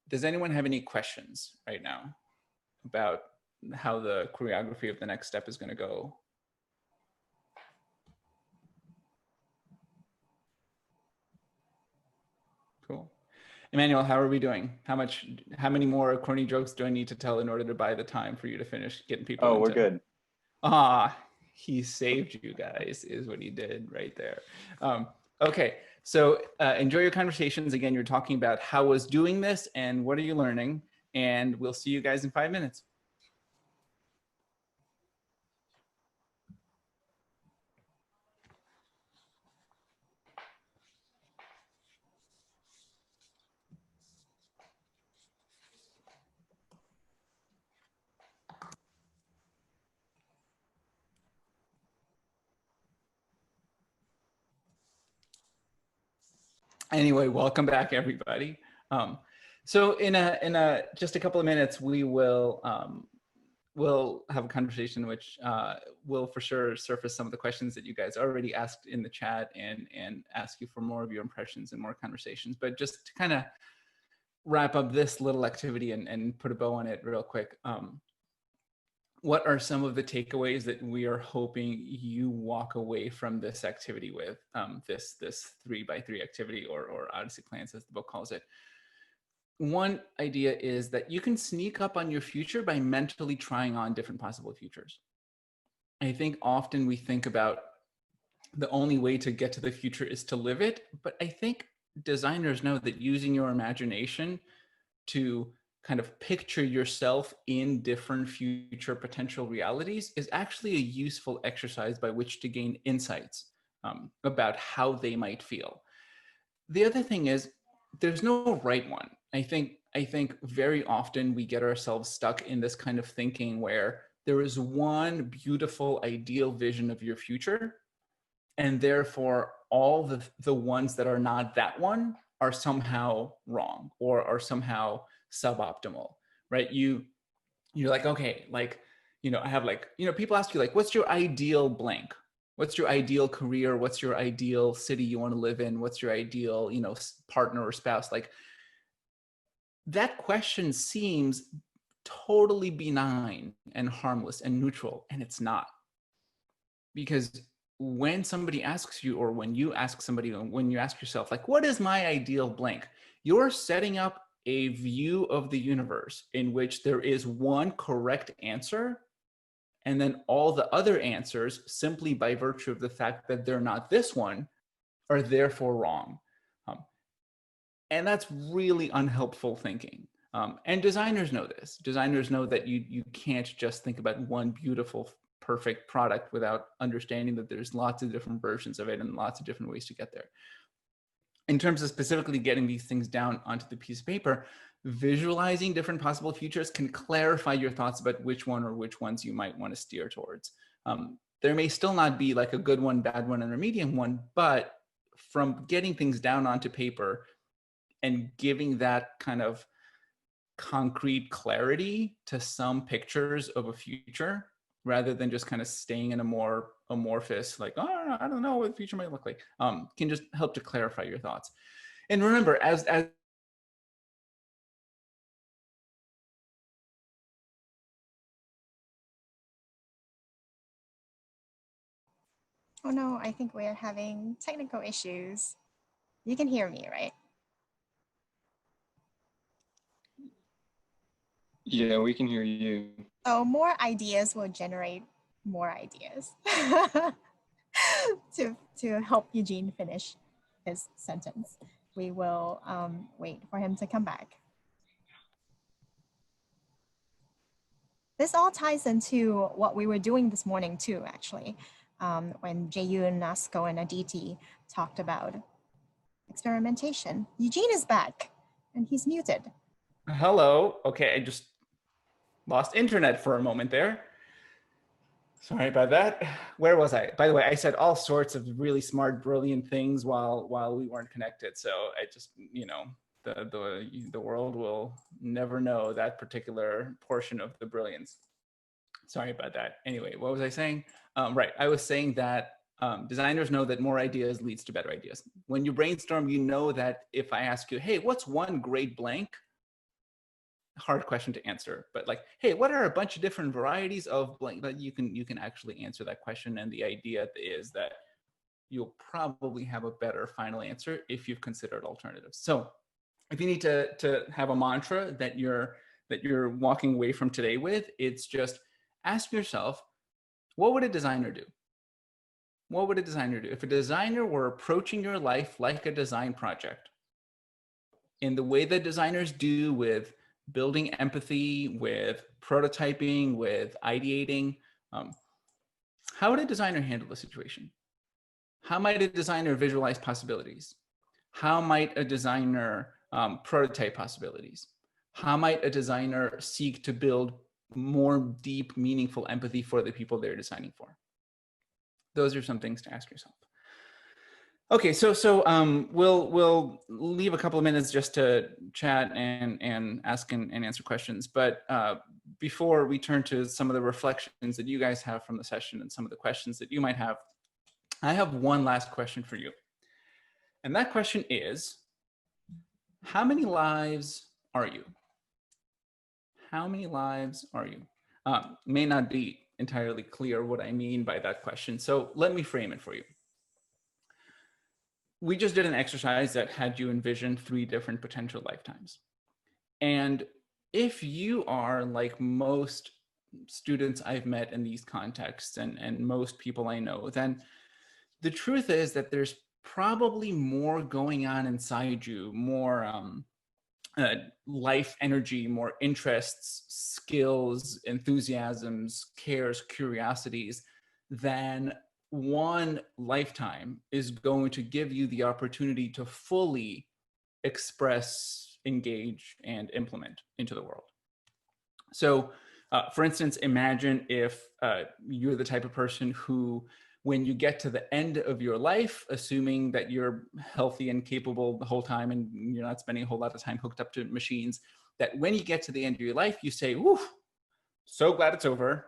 Does anyone have any questions right now about how the choreography of the next step is going to go? Cool. Emmanuel, how are we doing? How many more corny jokes do I need to tell in order to buy the time for you to finish getting people? Oh, we're good. He saved you guys is what he did right there. Okay, so enjoy your conversations. Again, you're talking about how was doing this and what are you learning? And we'll see you guys in 5 minutes. Anyway, welcome back, everybody. So in just a couple of minutes, we'll have a conversation which will for sure surface some of the questions that you guys already asked in the chat and ask you for more of your impressions and more conversations. But just to kind of wrap up this little activity and put a bow on it real quick, what are some of the takeaways that we are hoping you walk away from this activity with, this 3x3 activity or Odyssey Plans as the book calls it? One idea is that you can sneak up on your future by mentally trying on different possible futures. I think often we think about the only way to get to the future is to live it, but I think designers know that using your imagination to kind of picture yourself in different future potential realities is actually a useful exercise by which to gain insights about how they might feel. The other thing is there's no right one. I think very often we get ourselves stuck in this kind of thinking where there is one beautiful ideal vision of your future, and therefore all the ones that are not that one are somehow wrong or are somehow suboptimal, right? You're like, okay, like, I have like, people ask you like, what's your ideal blank? What's your ideal career? What's your ideal city you want to live in? What's your ideal, partner or spouse? Like, that question seems totally benign and harmless and neutral, and it's not. Because when somebody asks you, or when you ask somebody, when you ask yourself, like, what is my ideal blank? You're setting up a view of the universe in which there is one correct answer, and then all the other answers, simply by virtue of the fact that they're not this one, are therefore wrong. And that's really unhelpful thinking. And designers know this. Designers know that you can't just think about one beautiful, perfect product without understanding that there's lots of different versions of it and lots of different ways to get there. In terms of specifically getting these things down onto the piece of paper, visualizing different possible futures can clarify your thoughts about which one or which ones you might want to steer towards. There may still not be like a good one, bad one, and a medium one, but from getting things down onto paper and giving that kind of concrete clarity to some pictures of a future, rather than just kind of staying in a more amorphous, like, oh, I don't know what the future might look like, can just help to clarify your thoughts. And remember, as Oh no, I think we're having technical issues. You can hear me, right? Yeah, we can hear you. Oh, more ideas will generate more ideas to help Eugene finish his sentence. We will wait for him to come back. This all ties into what we were doing this morning too, actually, when Jae-yoon, Nasco, and Aditi talked about experimentation. Eugene is back and he's muted. Hello. Okay, I just lost internet for a moment there. Sorry about that. Where was I? By the way, I said all sorts of really smart, brilliant things while we weren't connected. So I just, the world will never know that particular portion of the brilliance. Sorry about that. Anyway, what was I saying? Right, I was saying that designers know that more ideas leads to better ideas. When you brainstorm, you know that if I ask you, hey, what's one great blank? Hard question to answer, but like, hey, what are a bunch of different varieties of blank? But you can actually answer that question, and the idea is that you'll probably have a better final answer if you've considered alternatives. So if you need to have a mantra that you're walking away from today with, it's just ask yourself, what would a designer do? What would a designer do? If a designer were approaching your life like a design project, in the way that designers do with building empathy, with prototyping, with ideating, how would a designer handle the situation? How might a designer visualize possibilities? How might a designer prototype possibilities? How might a designer seek to build more deep, meaningful empathy for the people they're designing for? Those are some things to ask yourself. Okay, so we'll leave a couple of minutes just to chat and ask and answer questions. But before we turn to some of the reflections that you guys have from the session and some of the questions that you might have, I have one last question for you. And that question is, how many lives are you? How many lives are you? May not be entirely clear what I mean by that question. So let me frame it for you. We just did an exercise that had you envision 3 different potential lifetimes. And if you are like most students I've met in these contexts and most people I know, then the truth is that there's probably more going on inside you, more life energy, more interests, skills, enthusiasms, cares, curiosities than one lifetime is going to give you the opportunity to fully express, engage, and implement into the world. So, for instance, imagine if you're the type of person who, when you get to the end of your life, assuming that you're healthy and capable the whole time and you're not spending a whole lot of time hooked up to machines, that when you get to the end of your life, you say, whew, so glad it's over.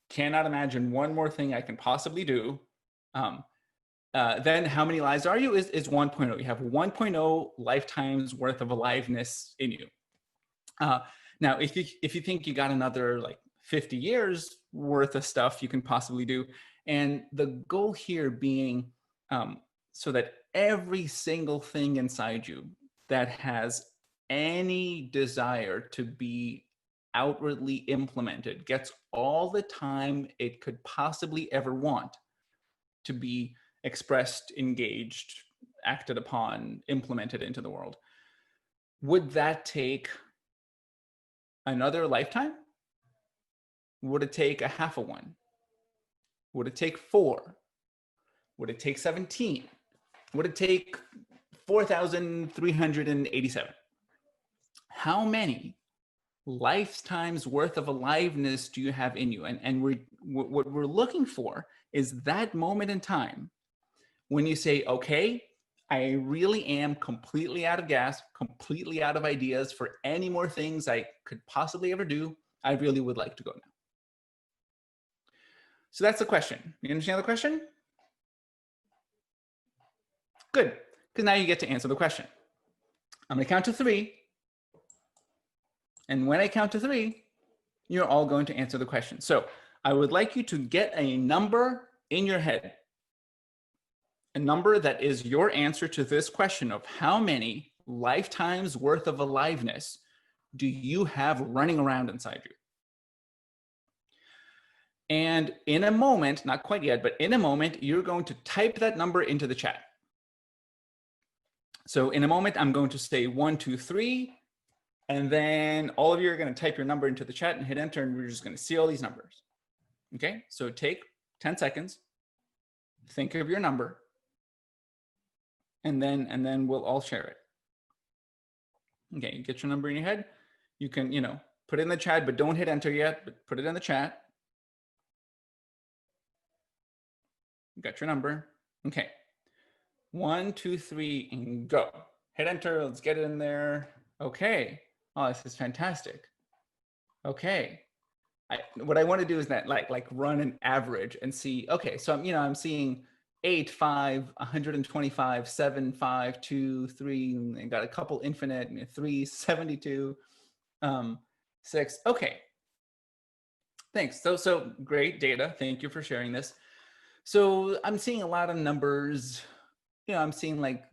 Cannot imagine one more thing I can possibly do. Then how many lives are you is 1.0. You have 1.0 lifetimes worth of aliveness in you. Now, if you think you got another like 50 years worth of stuff you can possibly do, and the goal here being so that every single thing inside you that has any desire to be outwardly implemented gets all the time it could possibly ever want to be expressed, engaged, acted upon, implemented into the world. Would that take another lifetime? Would it take a half a one? Would it take 4? Would it take 17? Would it take 4,387? How many lifetimes worth of aliveness do you have in you? And what we're looking for is that moment in time when you say, okay, I really am completely out of gas, completely out of ideas for any more things I could possibly ever do. I really would like to go now. So that's the question. You understand the question? Good, because now you get to answer the question. I'm gonna count to 3. And when I count to 3, you're all going to answer the question. So I would like you to get a number in your head, a number that is your answer to this question of how many lifetimes worth of aliveness do you have running around inside you? And in a moment, not quite yet, but in a moment, you're going to type that number into the chat. So in a moment, I'm going to say 1, 2, 3, and then all of you are going to type your number into the chat and hit enter, and we're just going to see all these numbers. Okay, so take 10 seconds, think of your number, and then we'll all share it. Okay, you get your number in your head. You can, put it in the chat, but don't hit enter yet, but put it in the chat. You got your number. Okay. 1, 2, 3, and go. Hit enter. Let's get it in there. Okay. Oh, this is fantastic. Okay. What I want to do is that like run an average and see. Okay, so I'm seeing 8, 5, 125, 7, 5, 2, 3, and got a couple infinite, 3, 72, 6. Okay. Thanks. So great data. Thank you for sharing this. So I'm seeing a lot of numbers. I'm seeing like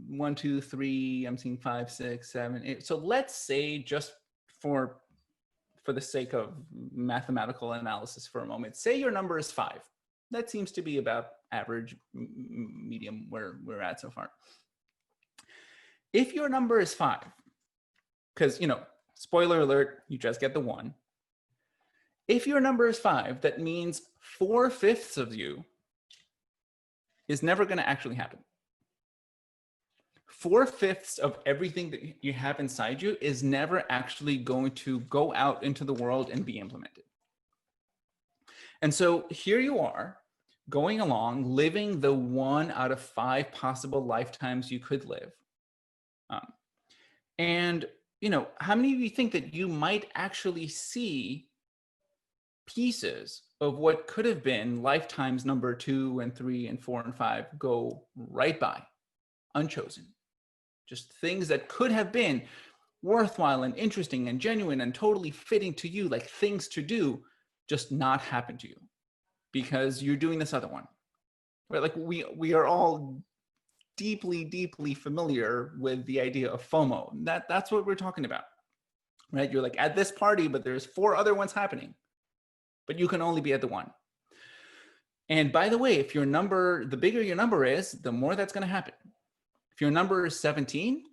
1, 2, 3. I'm seeing 5, 6, 7, 8. So let's say, just for the sake of mathematical analysis for a moment, say your number is 5. That seems to be about average, medium where we're at so far. If your number is 5, because spoiler alert, you just get the 1. If your number is 5, that means 4/5 of you is never going to actually happen. 4/5 of everything that you have inside you is never actually going to go out into the world and be implemented. And so here you are going along, living the 1 out of 5 possible lifetimes you could live. And how many of you think that you might actually see pieces of what could have been lifetimes number 2 and 3 and 4 and 5 go right by, unchosen? Just things that could have been worthwhile and interesting and genuine and totally fitting to you, like things to do, just not happen to you because you're doing this other one. Right? Like we are all deeply, deeply familiar with the idea of FOMO. That's what we're talking about, right? You're like at this party, but there's 4 other ones happening, but you can only be at the one. And by the way, if your number, the bigger your number is, the more that's going to happen. If your number is 17,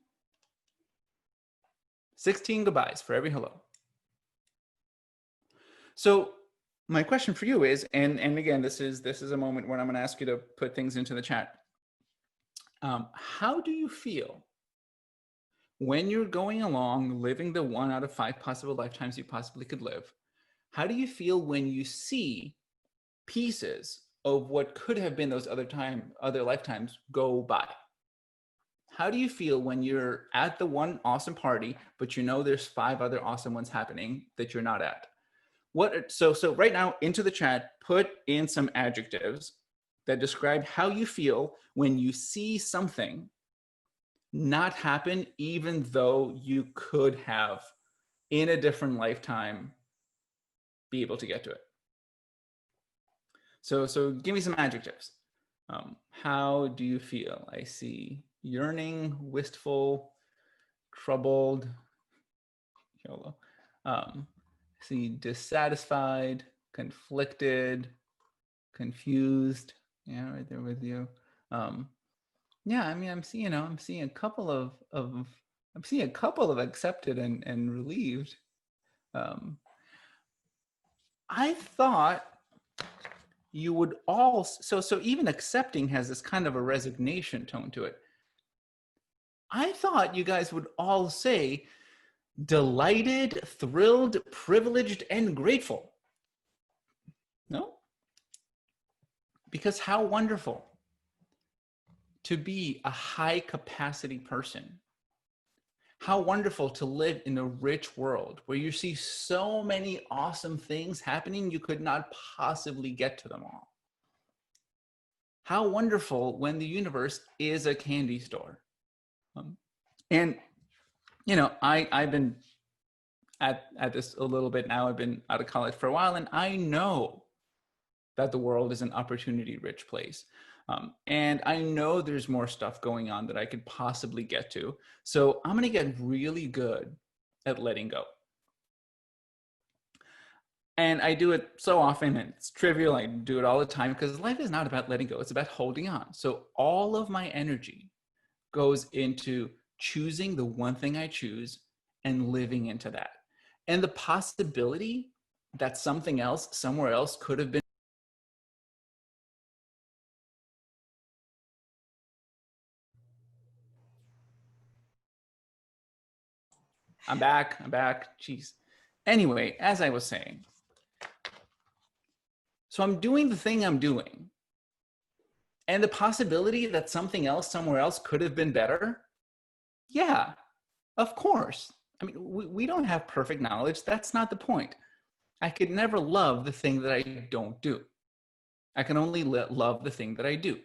16 goodbyes for every hello. So my question for you is, and again, this is a moment when I'm going to ask you to put things into the chat. How do you feel when you're going along living the 1 out of 5 possible lifetimes you possibly could live? How do you feel when you see pieces of what could have been those other lifetimes go by? How do you feel when you're at the one awesome party, but you know there's 5 other awesome ones happening that you're not at? So right now into the chat, put in some adjectives that describe how you feel when you see something not happen, even though you could have in a different lifetime be able to get to it. So give me some adjectives. How do you feel? I see yearning, wistful, troubled, YOLO. I see dissatisfied, conflicted, confused. Yeah, right there with you. Yeah, I mean, I'm seeing a couple of accepted and relieved. I thought you would all, so even accepting has this kind of a resignation tone to it. I thought you guys would all say delighted, thrilled, privileged, and grateful. No? Because how wonderful to be a high capacity person. How wonderful to live in a rich world where you see so many awesome things happening, you could not possibly get to them all. How wonderful when the universe is a candy store. And, I've been at this a little bit now. I've been out of college for a while, and I know that the world is an opportunity-rich place. And I know there's more stuff going on that I could possibly get to. So I'm going to get really good at letting go. And I do it so often, and it's trivial. I do it all the time because life is not about letting go. It's about holding on. So all of my energy goes into choosing the one thing I choose and living into that. And the possibility that something else, somewhere else could have been. I'm back. Jeez. Anyway, as I was saying, so I'm doing the thing I'm doing. And the possibility that something else somewhere else could have been better? Yeah, of course. I mean, we don't have perfect knowledge. That's not the point. I could never love the thing that I don't do. I can only love the thing that I do.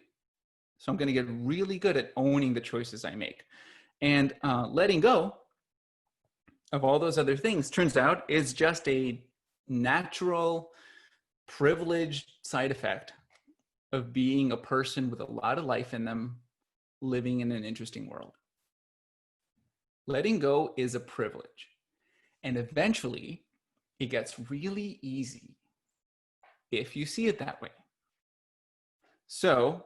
So I'm going to get really good at owning the choices I make. And letting go of all those other things, turns out, is just a natural, privileged side effect of being a person with a lot of life in them, living in an interesting world. Letting go is a privilege. And eventually, it gets really easy if you see it that way. So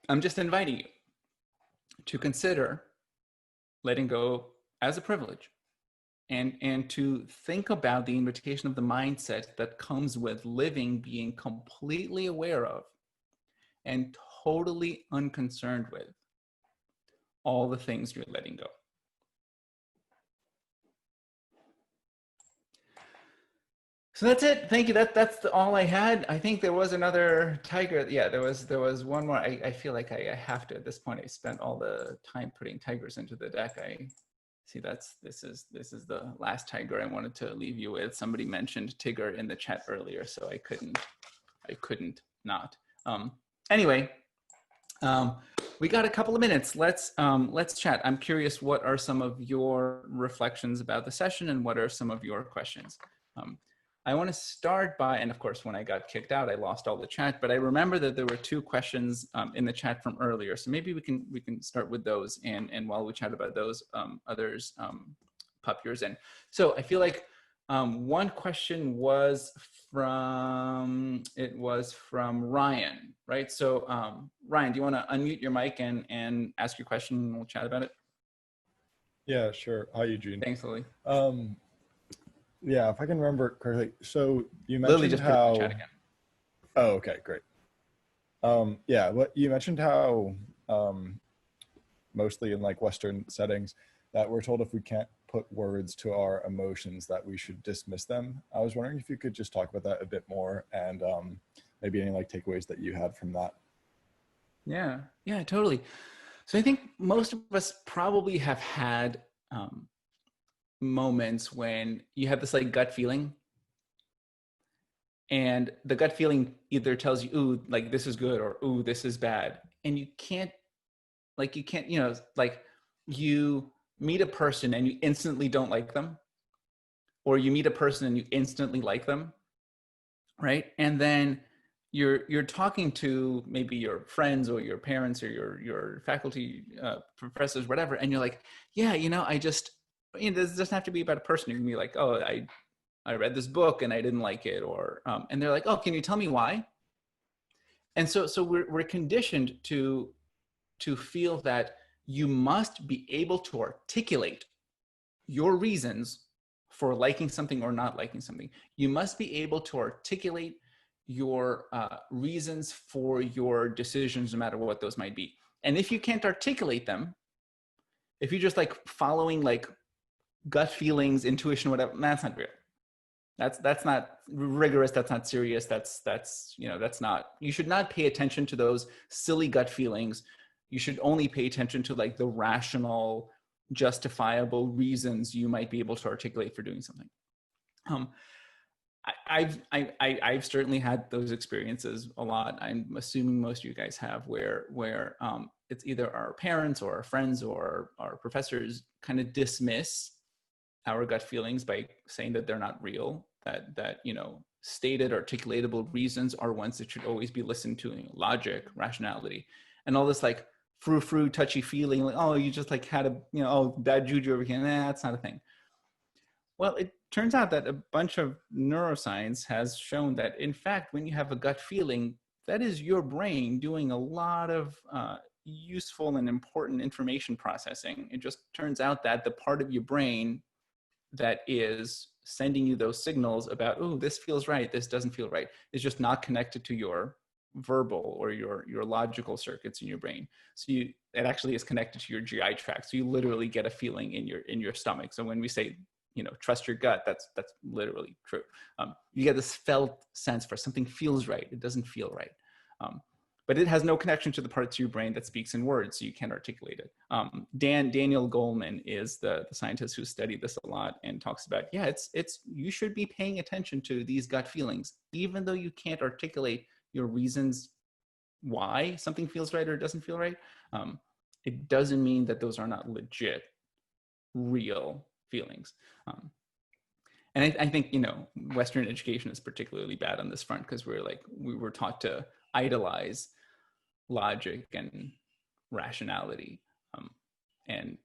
I'm just inviting you to consider letting go as a privilege. And to think about the invitation of the mindset that comes with living, being completely aware of and totally unconcerned with all the things you're letting go. So that's it. Thank you. That's all I had. I think there was another tiger. Yeah, there was one more. I feel like I have to at this point. I spent all the time putting tigers into the deck. See, this is the last tiger I wanted to leave you with. Somebody mentioned Tigger in the chat earlier, so I couldn't not. Anyway, we got a couple of minutes. Let's chat. I'm curious, what are some of your reflections about the session, and what are some of your questions? I want to start by, and of course, when I got kicked out, I lost all the chat, but I remember that there were 2 questions in the chat from earlier. So maybe we can start with those, and while we chat about those, others pop yours in. So I feel like one question was from Ryan, right? So Ryan, do you want to unmute your mic and ask your question, and we'll chat about it? Yeah, sure. Hi, Eugene. Thanks, Lily. Yeah, if I can remember correctly. So you mentioned Lily just put it in the chat again. Oh, okay, great. Yeah, what you mentioned how mostly in like Western settings that we're told if we can't put words to our emotions that we should dismiss them. I was wondering if you could just talk about that a bit more, and maybe any like takeaways that you had from that. Yeah, totally. So I think most of us probably have had moments when you have this like gut feeling, and the gut feeling either tells you, ooh, like this is good, or ooh, this is bad. And you can't, you know, like you meet a person and you instantly don't like them, or you meet a person and you instantly like them, right? And then you're talking to maybe your friends or your parents or your faculty, professors, whatever, and you're like, yeah, you know, this doesn't have to be about a person. You can be like, oh, I read this book and I didn't like it, or and they're like, oh, can you tell me why? And so we're conditioned to feel that you must be able to articulate your reasons for liking something or not liking something. You must be able to articulate your reasons for your decisions, no matter what those might be. And if you can't articulate them, if you're just like following like gut feelings, intuition, whatever, that's not real. That's not rigorous. That's not serious. That's you know, that's not, you should not pay attention to those silly gut feelings. You should only pay attention to like the rational, justifiable reasons you might be able to articulate for doing something. I've certainly had those experiences a lot. I'm assuming most of you guys have, where it's either our parents or our friends or our professors kind of dismiss our gut feelings by saying that they're not real, that you know, stated articulatable reasons are ones that should always be listened to, logic, rationality, and all this like frou-frou touchy feeling, like, oh, you just like had a, you know, oh, bad juju over here. Nah, that's not a thing. Well, it turns out that a bunch of neuroscience has shown that, in fact, when you have a gut feeling, that is your brain doing a lot of useful and important information processing. It just turns out that the part of your brain that is sending you those signals about, oh, this feels right, this doesn't feel right, is just not connected to your verbal or your logical circuits in your brain. So it actually is connected to your GI tract. So you literally get a feeling in your stomach. So when we say, you know, trust your gut, that's literally true. You get this felt sense for something feels right, it doesn't feel right. But it has no connection to the parts of your brain that speaks in words, so you can't articulate it. Daniel Goleman is the scientist who studied this a lot and talks about, yeah, it's you should be paying attention to these gut feelings, even though you can't articulate your reasons why something feels right or doesn't feel right. It doesn't mean that those are not legit, real feelings. And I think, you know, Western education is particularly bad on this front, because we were taught to idolize logic and rationality, and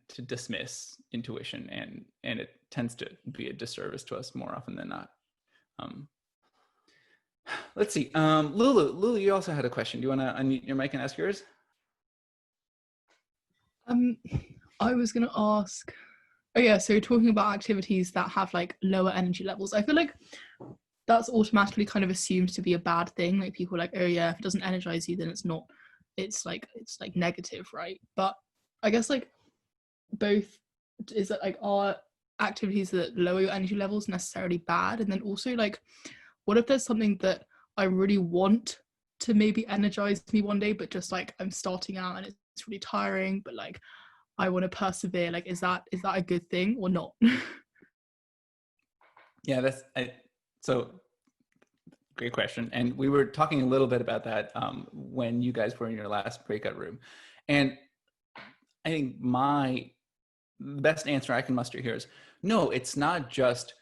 to dismiss intuition, and it tends to be a disservice to us more often than not. Let's see, Lulu, you also had a question. Do you want to unmute your mic and ask yours? I was going to ask, oh yeah, so talking about activities that have like lower energy levels, I feel like that's automatically kind of assumed to be a bad thing. Like people are like, oh yeah, if it doesn't energize you, then it's not, it's like negative, right? But I guess like both, is that like, are activities that lower your energy levels necessarily bad? And then also like, what if there's something that I really want to maybe energize me one day, but just like I'm starting out and it's really tiring, but like I want to persevere. Like, is that a good thing or not? Yeah, so great question. And we were talking a little bit about that when you guys were in your last breakout room. And I think the best answer I can muster here is no, it's not just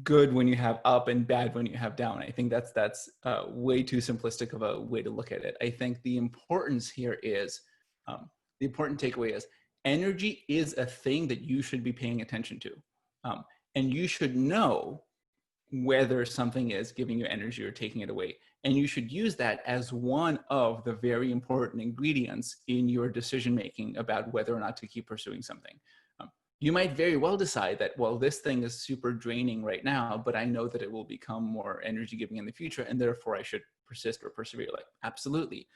good when you have up and bad when you have down. I think that's way too simplistic of a way to look at it. I think the importance here is, the important takeaway is energy is a thing that you should be paying attention to. And you should know whether something is giving you energy or taking it away. And you should use that as one of the very important ingredients in your decision-making about whether or not to keep pursuing something. You might very well decide that, well, this thing is super draining right now, but I know that it will become more energy giving in the future, and therefore I should persist or persevere. Like, absolutely.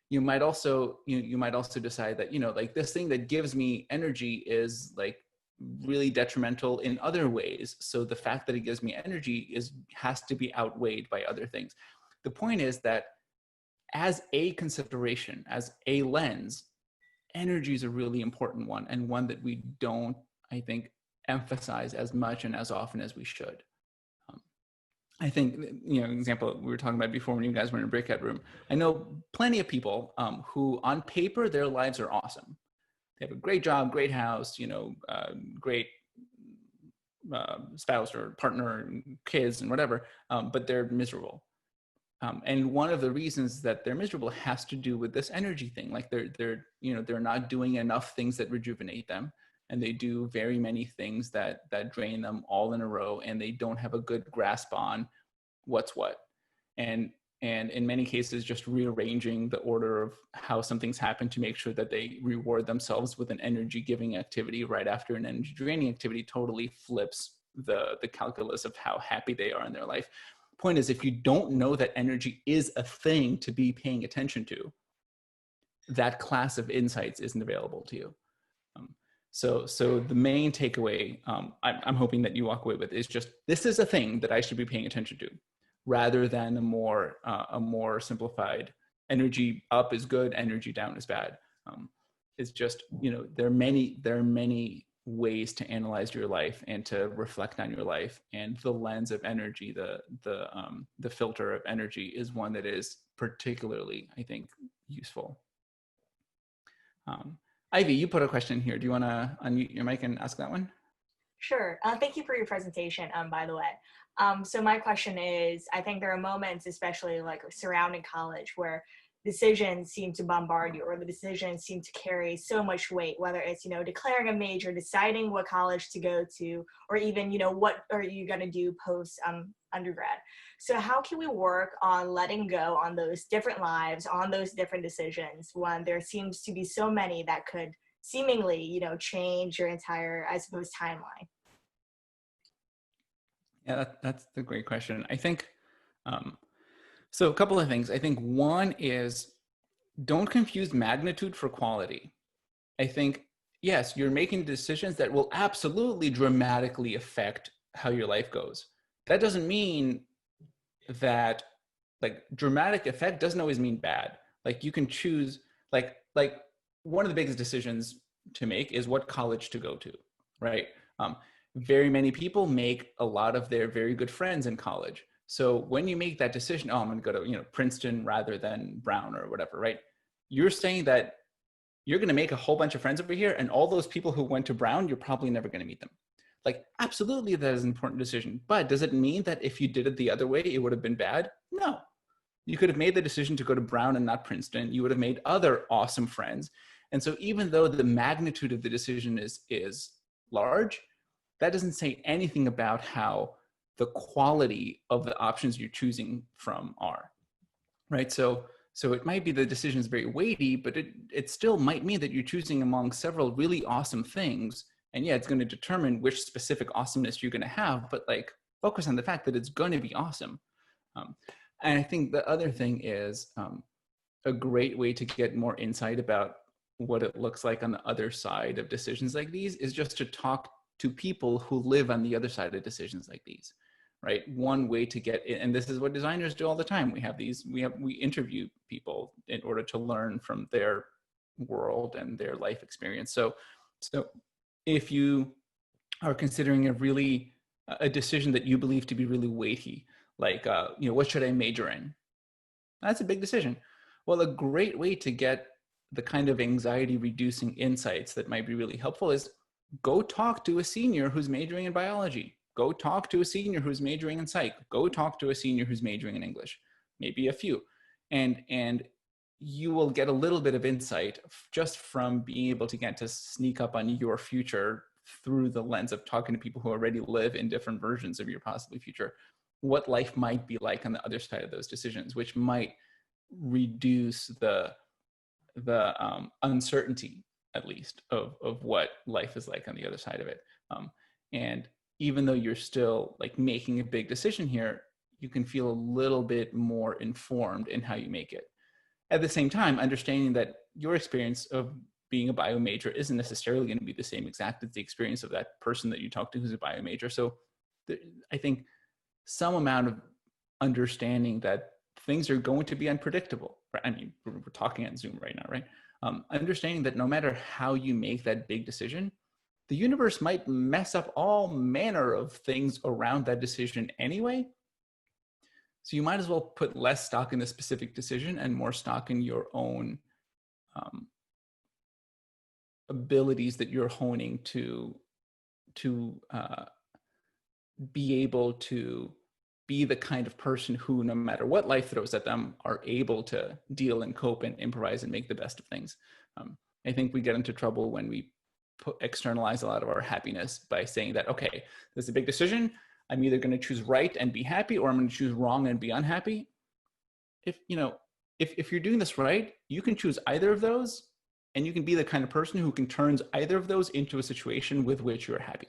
You might also, you might also decide that, like this thing that gives me energy is like really detrimental in other ways. So the fact that it gives me energy has to be outweighed by other things. The point is that as a consideration, as a lens, energy is a really important one, and one that we don't, I think, emphasize as much and as often as we should. I think, example we were talking about before when you guys were in a breakout room, I know plenty of people who on paper, their lives are awesome. They have a great job, great house, great spouse or partner, and kids and whatever, but they're miserable. And one of the reasons that they're miserable has to do with this energy thing. Like they're not doing enough things that rejuvenate them, and they do very many things that drain them all in a row, and they don't have a good grasp on what's what. And in many cases, just rearranging the order of how something's happened to make sure that they reward themselves with an energy-giving activity right after an energy-draining activity totally flips the calculus of how happy they are in their life. Point is, if you don't know that energy is a thing to be paying attention to, that class of insights isn't available to you. So the main takeaway I'm hoping that you walk away with is just, this is a thing that I should be paying attention to, rather than a more simplified energy up is good, energy down is bad. It's just, there are many ways to analyze your life and to reflect on your life, and the lens of energy, the filter of energy, is one that is particularly, I think, useful. Ivy, you put a question here. Do you want to unmute your mic and ask that one? Sure. Thank you for your presentation, by the way. So my question is, I think there are moments, especially like surrounding college, where decisions seem to bombard you, or the decisions seem to carry so much weight, whether it's, declaring a major, deciding what college to go to, or even, what are you going to do post undergrad. So how can we work on letting go on those different lives, on those different decisions, when there seems to be so many that could seemingly, change your entire, I suppose, timeline? Yeah, that's a great question. I think, so a couple of things. I think one is, don't confuse magnitude for quality. I think, yes, you're making decisions that will absolutely dramatically affect how your life goes. That doesn't mean that, like, dramatic effect doesn't always mean bad. Like, you can choose, like one of the biggest decisions to make is what college to go to, right? Very many people make a lot of their very good friends in college. So when you make that decision, I'm going to go to, Princeton rather than Brown or whatever, right? You're saying that you're going to make a whole bunch of friends over here, and all those people who went to Brown, you're probably never going to meet them. Like, absolutely, that is an important decision. But does it mean that if you did it the other way, it would have been bad? No. You could have made the decision to go to Brown and not Princeton. You would have made other awesome friends. And so even though the magnitude of the decision is large, that doesn't say anything about how the quality of the options you're choosing from are, right? So it might be the decision is very weighty, but it still might mean that you're choosing among several really awesome things. And yeah, it's going to determine which specific awesomeness you're going to have, but like, focus on the fact that it's going to be awesome. And I think the other thing is a great way to get more insight about what it looks like on the other side of decisions like these is just to talk to people who live on the other side of decisions like these, right? One way to get it, and this is what designers do all the time. We interview people in order to learn from their world and their life experience. So if you are considering a decision that you believe to be really weighty, like, what should I major in? That's a big decision. Well, a great way to get the kind of anxiety reducing insights that might be really helpful is go talk to a senior who's majoring in biology. Go talk to a senior who's majoring in psych. Go talk to a senior who's majoring in English, maybe a few. And you will get a little bit of insight just from being able to get to sneak up on your future through the lens of talking to people who already live in different versions of your possibly future, what life might be like on the other side of those decisions, which might reduce the uncertainty, at least, of what life is like on the other side of it. And even though you're still like making a big decision here, you can feel a little bit more informed in how you make it. At the same time, understanding that your experience of being a bio major isn't necessarily going to be the same exact as the experience of that person that you talk to who's a bio major. So I think some amount of understanding that things are going to be unpredictable. Right? I mean, we're talking on Zoom right now, right? Understanding that no matter how you make that big decision, the universe might mess up all manner of things around that decision anyway. So you might as well put less stock in the specific decision and more stock in your own abilities that you're honing to be able to be the kind of person who, no matter what life throws at them, are able to deal and cope and improvise and make the best of things. I think we get into trouble when we externalize a lot of our happiness by saying that, okay, there's a big decision. I'm either going to choose right and be happy, or I'm going to choose wrong and be unhappy. If you're doing this right, you can choose either of those, and you can be the kind of person who can turn either of those into a situation with which you're happy.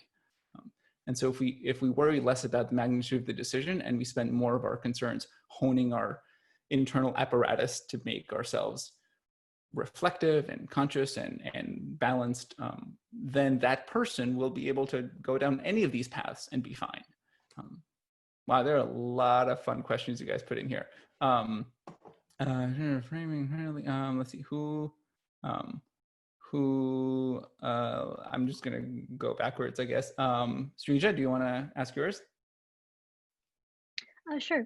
And so if we worry less about the magnitude of the decision and we spend more of our concerns honing our internal apparatus to make ourselves reflective and conscious and balanced, then that person will be able to go down any of these paths and be fine. Wow, there are a lot of fun questions you guys put in here. Let's see who. I'm just gonna go backwards, I guess. Srija, do you want to ask yours? Sure.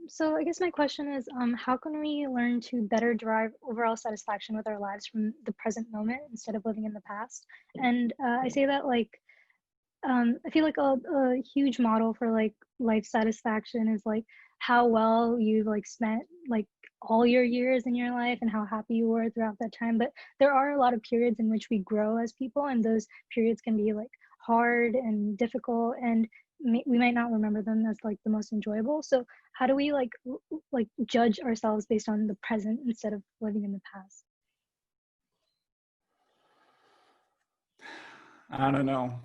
So I guess my question is, how can we learn to better derive overall satisfaction with our lives from the present moment instead of living in the past? And I say that like, I feel like a huge model for like life satisfaction is like how well you've like spent like all your years in your life and how happy you were throughout that time. But there are a lot of periods in which we grow as people, and those periods can be like hard and difficult, and we might not remember them as like the most enjoyable. So how do we like judge ourselves based on the present instead of living in the past? I don't know.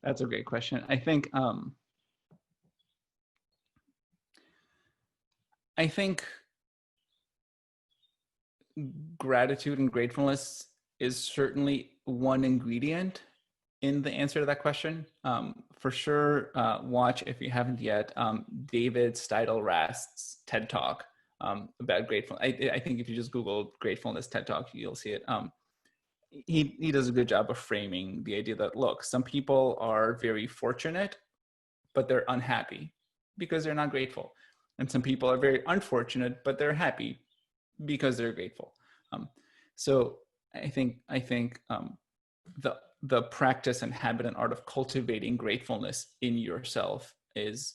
That's a great question. I think gratitude and gratefulness is certainly one ingredient in the answer to that question. For sure, watch, if you haven't yet, David Steidl-Rast's TED Talk about gratefulness. I think if you just Google gratefulness TED Talk, you'll see it. He does a good job of framing the idea that, look, some people are very fortunate, but they're unhappy because they're not grateful. And some people are very unfortunate, but they're happy because they're grateful. So I think the practice and habit and art of cultivating gratefulness in yourself is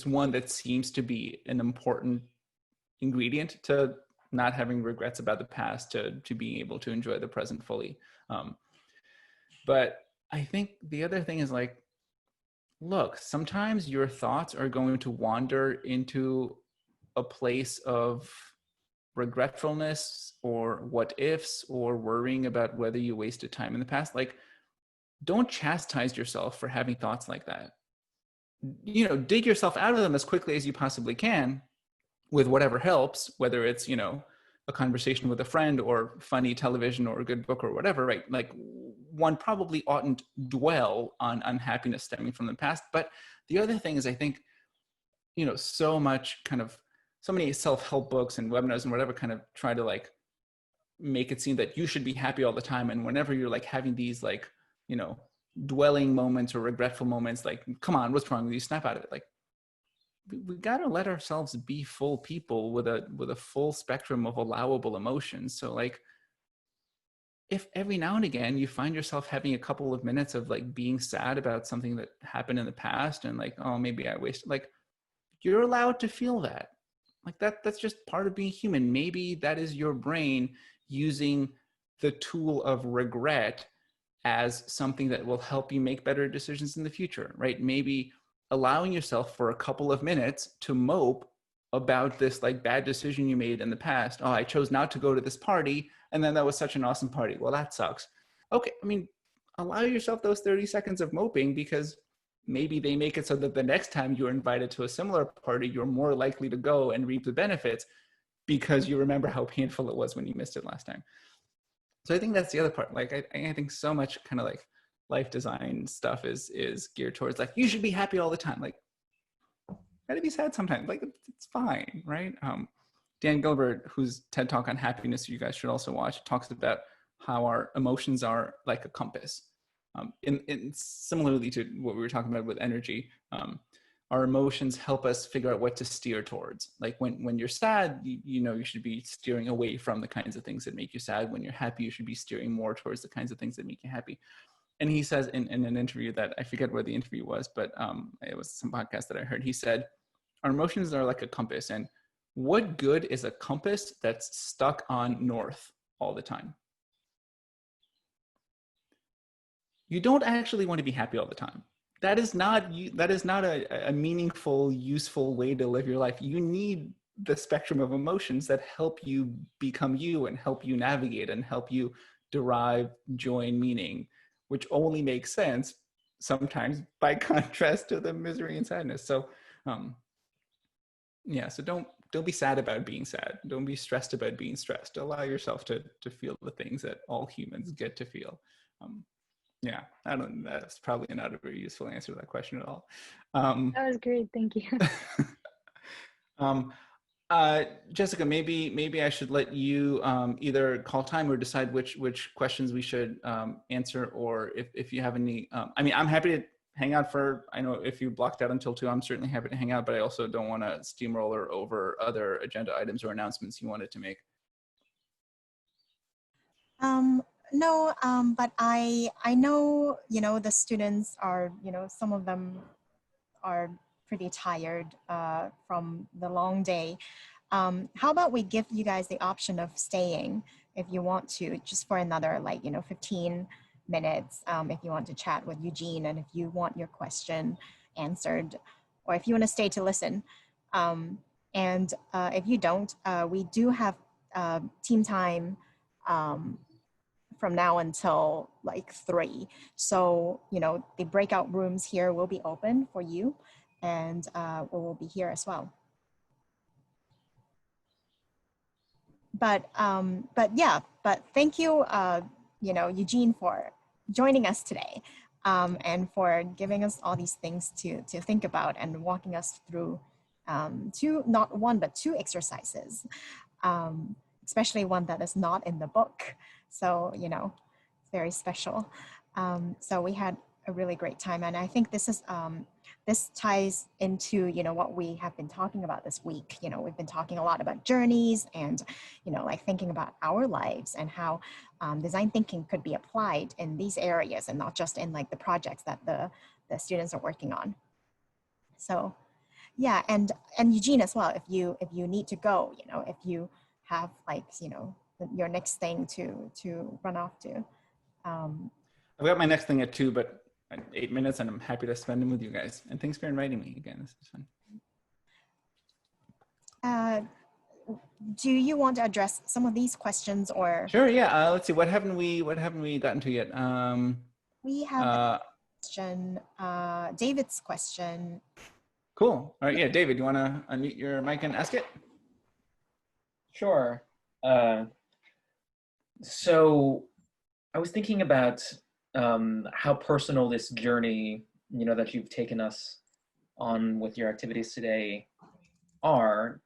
one that seems to be an important ingredient to not having regrets about the past, to being able to enjoy the present fully. But I think the other thing is like, look, sometimes your thoughts are going to wander into a place of regretfulness or what ifs or worrying about whether you wasted time in the past. Like, don't chastise yourself for having thoughts like that. Dig yourself out of them as quickly as you possibly can with whatever helps, whether it's, a conversation with a friend or funny television or a good book or whatever, right? Like, one probably oughtn't dwell on unhappiness stemming from the past. But the other thing is, I think, so much kind of so many self-help books and webinars and whatever kind of try to like make it seem that you should be happy all the time. And whenever you're like having these like, you know, dwelling moments or regretful moments, like, come on, what's wrong with you? Snap out of it. Like, we gotta let ourselves be full people with a full spectrum of allowable emotions. So like, if every now and again you find yourself having a couple of minutes of like being sad about something that happened in the past and like, oh, maybe I wasted, like, you're allowed to feel that. Like that's just part of being human. Maybe that is your brain using the tool of regret as something that will help you make better decisions in the future, right? Maybe allowing yourself for a couple of minutes to mope about this like bad decision you made in the past. Oh, I chose not to go to this party, and then that was such an awesome party. Well, that sucks. Okay, I mean, allow yourself those 30 seconds of moping, because maybe they make it so that the next time you're invited to a similar party, you're more likely to go and reap the benefits because you remember how painful it was when you missed it last time. So I think that's the other part. Like, I think so much kind of like life design stuff is geared towards like, you should be happy all the time. Like, gotta be sad sometimes. Like, it's fine, right? Dan Gilbert, whose TED Talk on happiness you guys should also watch, talks about how our emotions are like a compass. In similarly to what we were talking about with energy, our emotions help us figure out what to steer towards. Like when you're sad, you know you should be steering away from the kinds of things that make you sad. When you're happy, you should be steering more towards the kinds of things that make you happy. And he says in an interview that, I forget where the interview was, but it was some podcast that I heard, he said, our emotions are like a compass, and what good is a compass that's stuck on north all the time? You don't actually want to be happy all the time. That is not a meaningful, useful way to live your life. You need the spectrum of emotions that help you become you and help you navigate and help you derive joy and meaning, which only makes sense sometimes by contrast to the misery and sadness. So yeah, so don't be sad about being sad. Don't be stressed about being stressed. Allow yourself to feel the things that all humans get to feel. Yeah, that's probably not a very useful answer to that question at all. That was great, thank you. Jessica, maybe I should let you either call time or decide which questions we should answer, or if you have any, I mean, I'm happy to hang out for, I know if you blocked out until 2, I'm certainly happy to hang out, but I also don't want to steamroller over other agenda items or announcements you wanted to make. No, but I know, you know, the students are, you know, some of them are pretty tired from the long day. How about we give you guys the option of staying if you want to, just for another, like, you know, 15 minutes, if you want to chat with Eugene and if you want your question answered, or if you want to stay to listen. And if you don't, we do have team time from now until like 3. So, you know, the breakout rooms here will be open for you, and we will be here as well. But thank you, you know, Eugene, for joining us today, and for giving us all these things to think about and walking us through not 1 but 2 exercises, especially one that is not in the book. So, you know, it's very special. So we had a really great time, and I think this is this ties into, you know, what we have been talking about this week. You know, we've been talking a lot about journeys and, you know, like thinking about our lives and how design thinking could be applied in these areas and not just in like the projects that the students are working on. So yeah, and Eugene as well, if you need to go, you know, if you have like, you know, your next thing to run off to. I've got my next thing at 2, but 8 minutes, and I'm happy to spend them with you guys. And thanks for inviting me again. This is fun. Do you want to address some of these questions, or? Sure. Yeah. Let's see. What haven't we gotten to yet? We have a question. David's question. Cool. All right. Yeah, David, you want to unmute your mic and ask it? Sure. So I was thinking about how personal this journey, you know, that you've taken us on with your activities today are.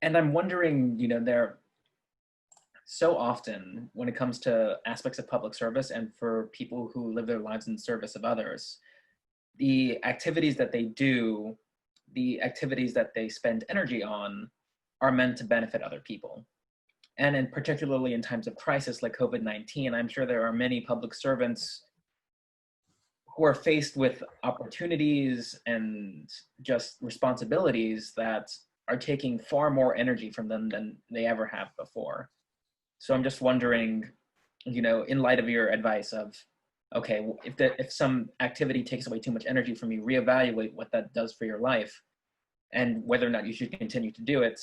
And I'm wondering, there so often when it comes to aspects of public service and for people who live their lives in service of others, the activities that they do, the activities that they spend energy on are meant to benefit other people. And particularly in times of crisis like COVID-19, I'm sure there are many public servants who are faced with opportunities and just responsibilities that are taking far more energy from them than they ever have before. So I'm just wondering, in light of your advice of, okay, if some activity takes away too much energy from you, reevaluate what that does for your life and whether or not you should continue to do it.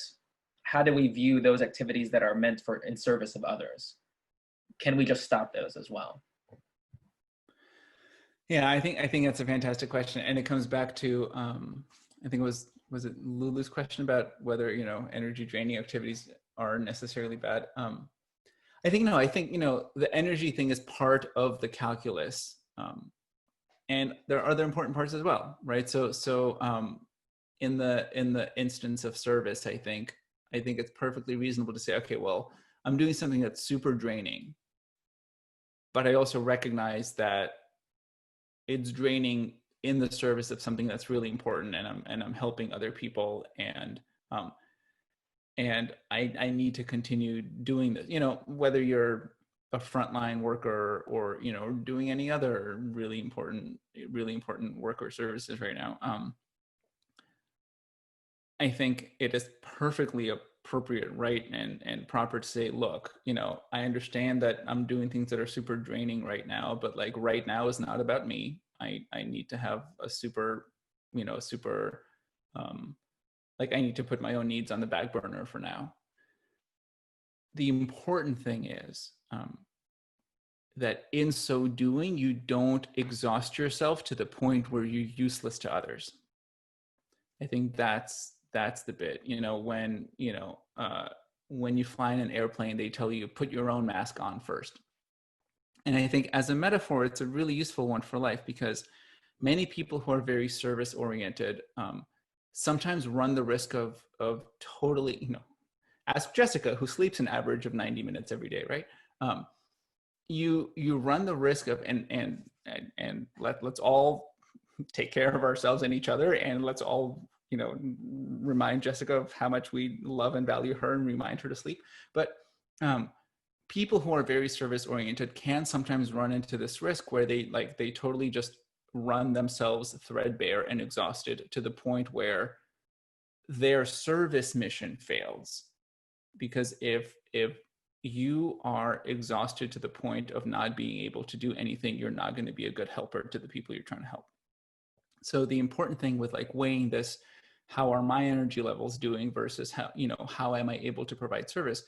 How do we view those activities that are meant for in service of others? Can we just stop those as well? Yeah, I think that's a fantastic question, and it comes back to I think was it Lulu's question about whether energy draining activities are necessarily bad. I think no. I think the energy thing is part of the calculus, and there are other important parts as well, right? So in the instance of service, I think it's perfectly reasonable to say, okay, well, I'm doing something that's super draining, but I also recognize that it's draining in the service of something that's really important, and I'm helping other people, and I need to continue doing this. Whether you're a frontline worker or doing any other really important work or services right now. I think it is perfectly appropriate, right, and proper to say, look, I understand that I'm doing things that are super draining right now, but like right now is not about me. I need to have a super, I need to put my own needs on the back burner for now. The important thing is that in so doing, you don't exhaust yourself to the point where you're useless to others. I think that's the bit. When you fly in an airplane, they tell you put your own mask on first. And I think as a metaphor, it's a really useful one for life, because many people who are very service oriented sometimes run the risk of totally, ask Jessica, who sleeps an average of 90 minutes every day, right? You run the risk of, and let's all take care of ourselves and each other, and let's all remind Jessica of how much we love and value her and remind her to sleep. But people who are very service oriented can sometimes run into this risk where they totally just run themselves threadbare and exhausted to the point where their service mission fails. Because if you are exhausted to the point of not being able to do anything, you're not going to be a good helper to the people you're trying to help. So the important thing with weighing this, how are my energy levels doing versus how am I able to provide service?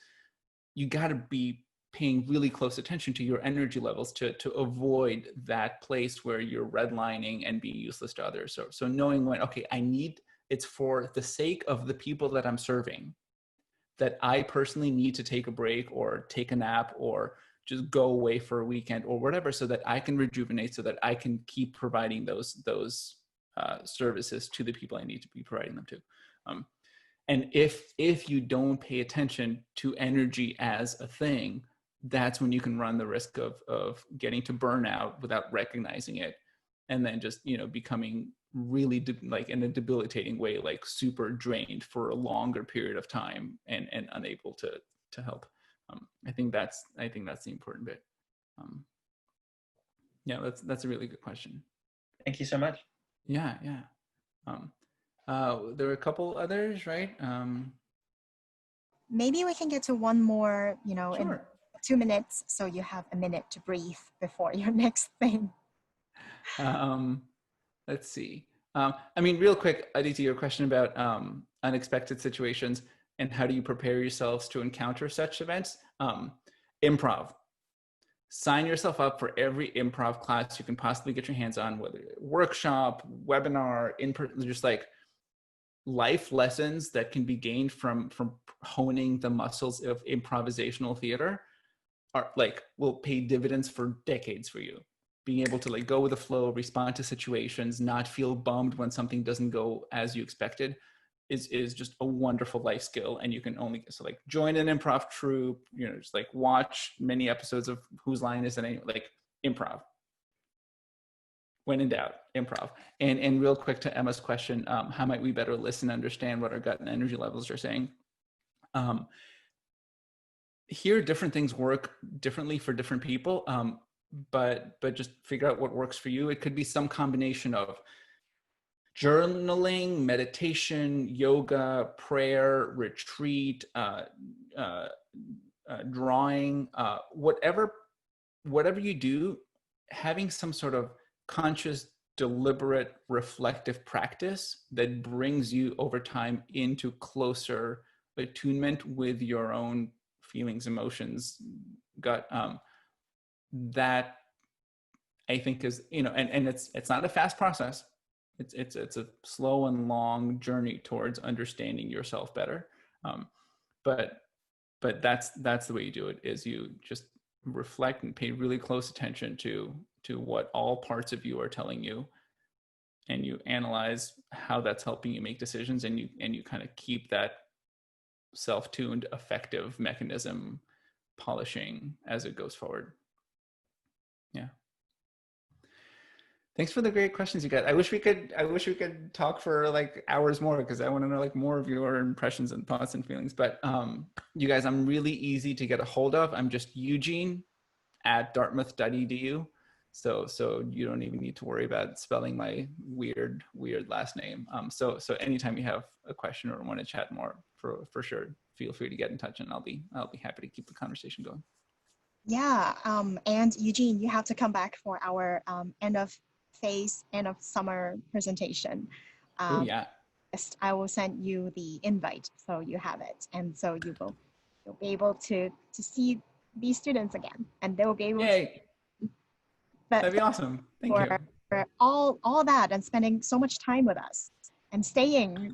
You got to be paying really close attention to your energy levels to avoid that place where you're redlining and being useless to others. So knowing when, okay, it's for the sake of the people that I'm serving, that I personally need to take a break or take a nap or just go away for a weekend or whatever, so that I can rejuvenate, so that I can keep providing those services to the people I need to be providing them to. And if you don't pay attention to energy as a thing, that's when you can run the risk of getting to burnout without recognizing it, and then just becoming really in a debilitating way, super drained for a longer period of time and unable to help. I think that's the important bit. Yeah, that's a really good question. Thank you so much. Yeah. There were a couple others, right? Maybe we can get to one more, Sure. in 2 minutes, so you have a minute to breathe before your next thing. Let's see. Real quick, Aditi, your question about unexpected situations and how do you prepare yourselves to encounter such events? Improv. Sign yourself up for every improv class you can possibly get your hands on, whether workshop, webinar, just life lessons that can be gained from honing the muscles of improvisational theater are will pay dividends for decades for you. Being able to go with the flow, respond to situations, not feel bummed when something doesn't go as you expected. is just a wonderful life skill, and you can only like join an improv troupe, just like watch many episodes of Whose Line Is It Anyway, like improv. When in doubt, improv. And real quick to Emma's question, how might we better listen, understand what our gut and energy levels are saying? Here, different things work differently for different people, but just figure out what works for you. It could be some combination of journaling, meditation, yoga, prayer, retreat, drawing, whatever you do, having some sort of conscious, deliberate, reflective practice that brings you over time into closer attunement with your own feelings, emotions, gut. That I think is, and it's not a fast process. It's a slow and long journey towards understanding yourself better. But that's the way you do it, is you just reflect and pay really close attention to what all parts of you are telling you, and you analyze how that's helping you make decisions, and you kind of keep that self-tuned effective mechanism polishing as it goes forward. Yeah. Thanks for the great questions you got. I wish we could talk for like hours more, because I want to know like more of your impressions and thoughts and feelings. But you guys, I'm really easy to get a hold of. I'm just Eugene at dartmouth.edu. So you don't even need to worry about spelling my weird last name. So anytime you have a question or want to chat more, for sure, feel free to get in touch, and I'll be happy to keep the conversation going. Yeah, and Eugene, you have to come back for our end of summer presentation. Oh yeah. I will send you the invite so you have it, and so you'll be able to see these students again, and they will be able to. But that'd be awesome. Thank you. For all that, and spending so much time with us and staying,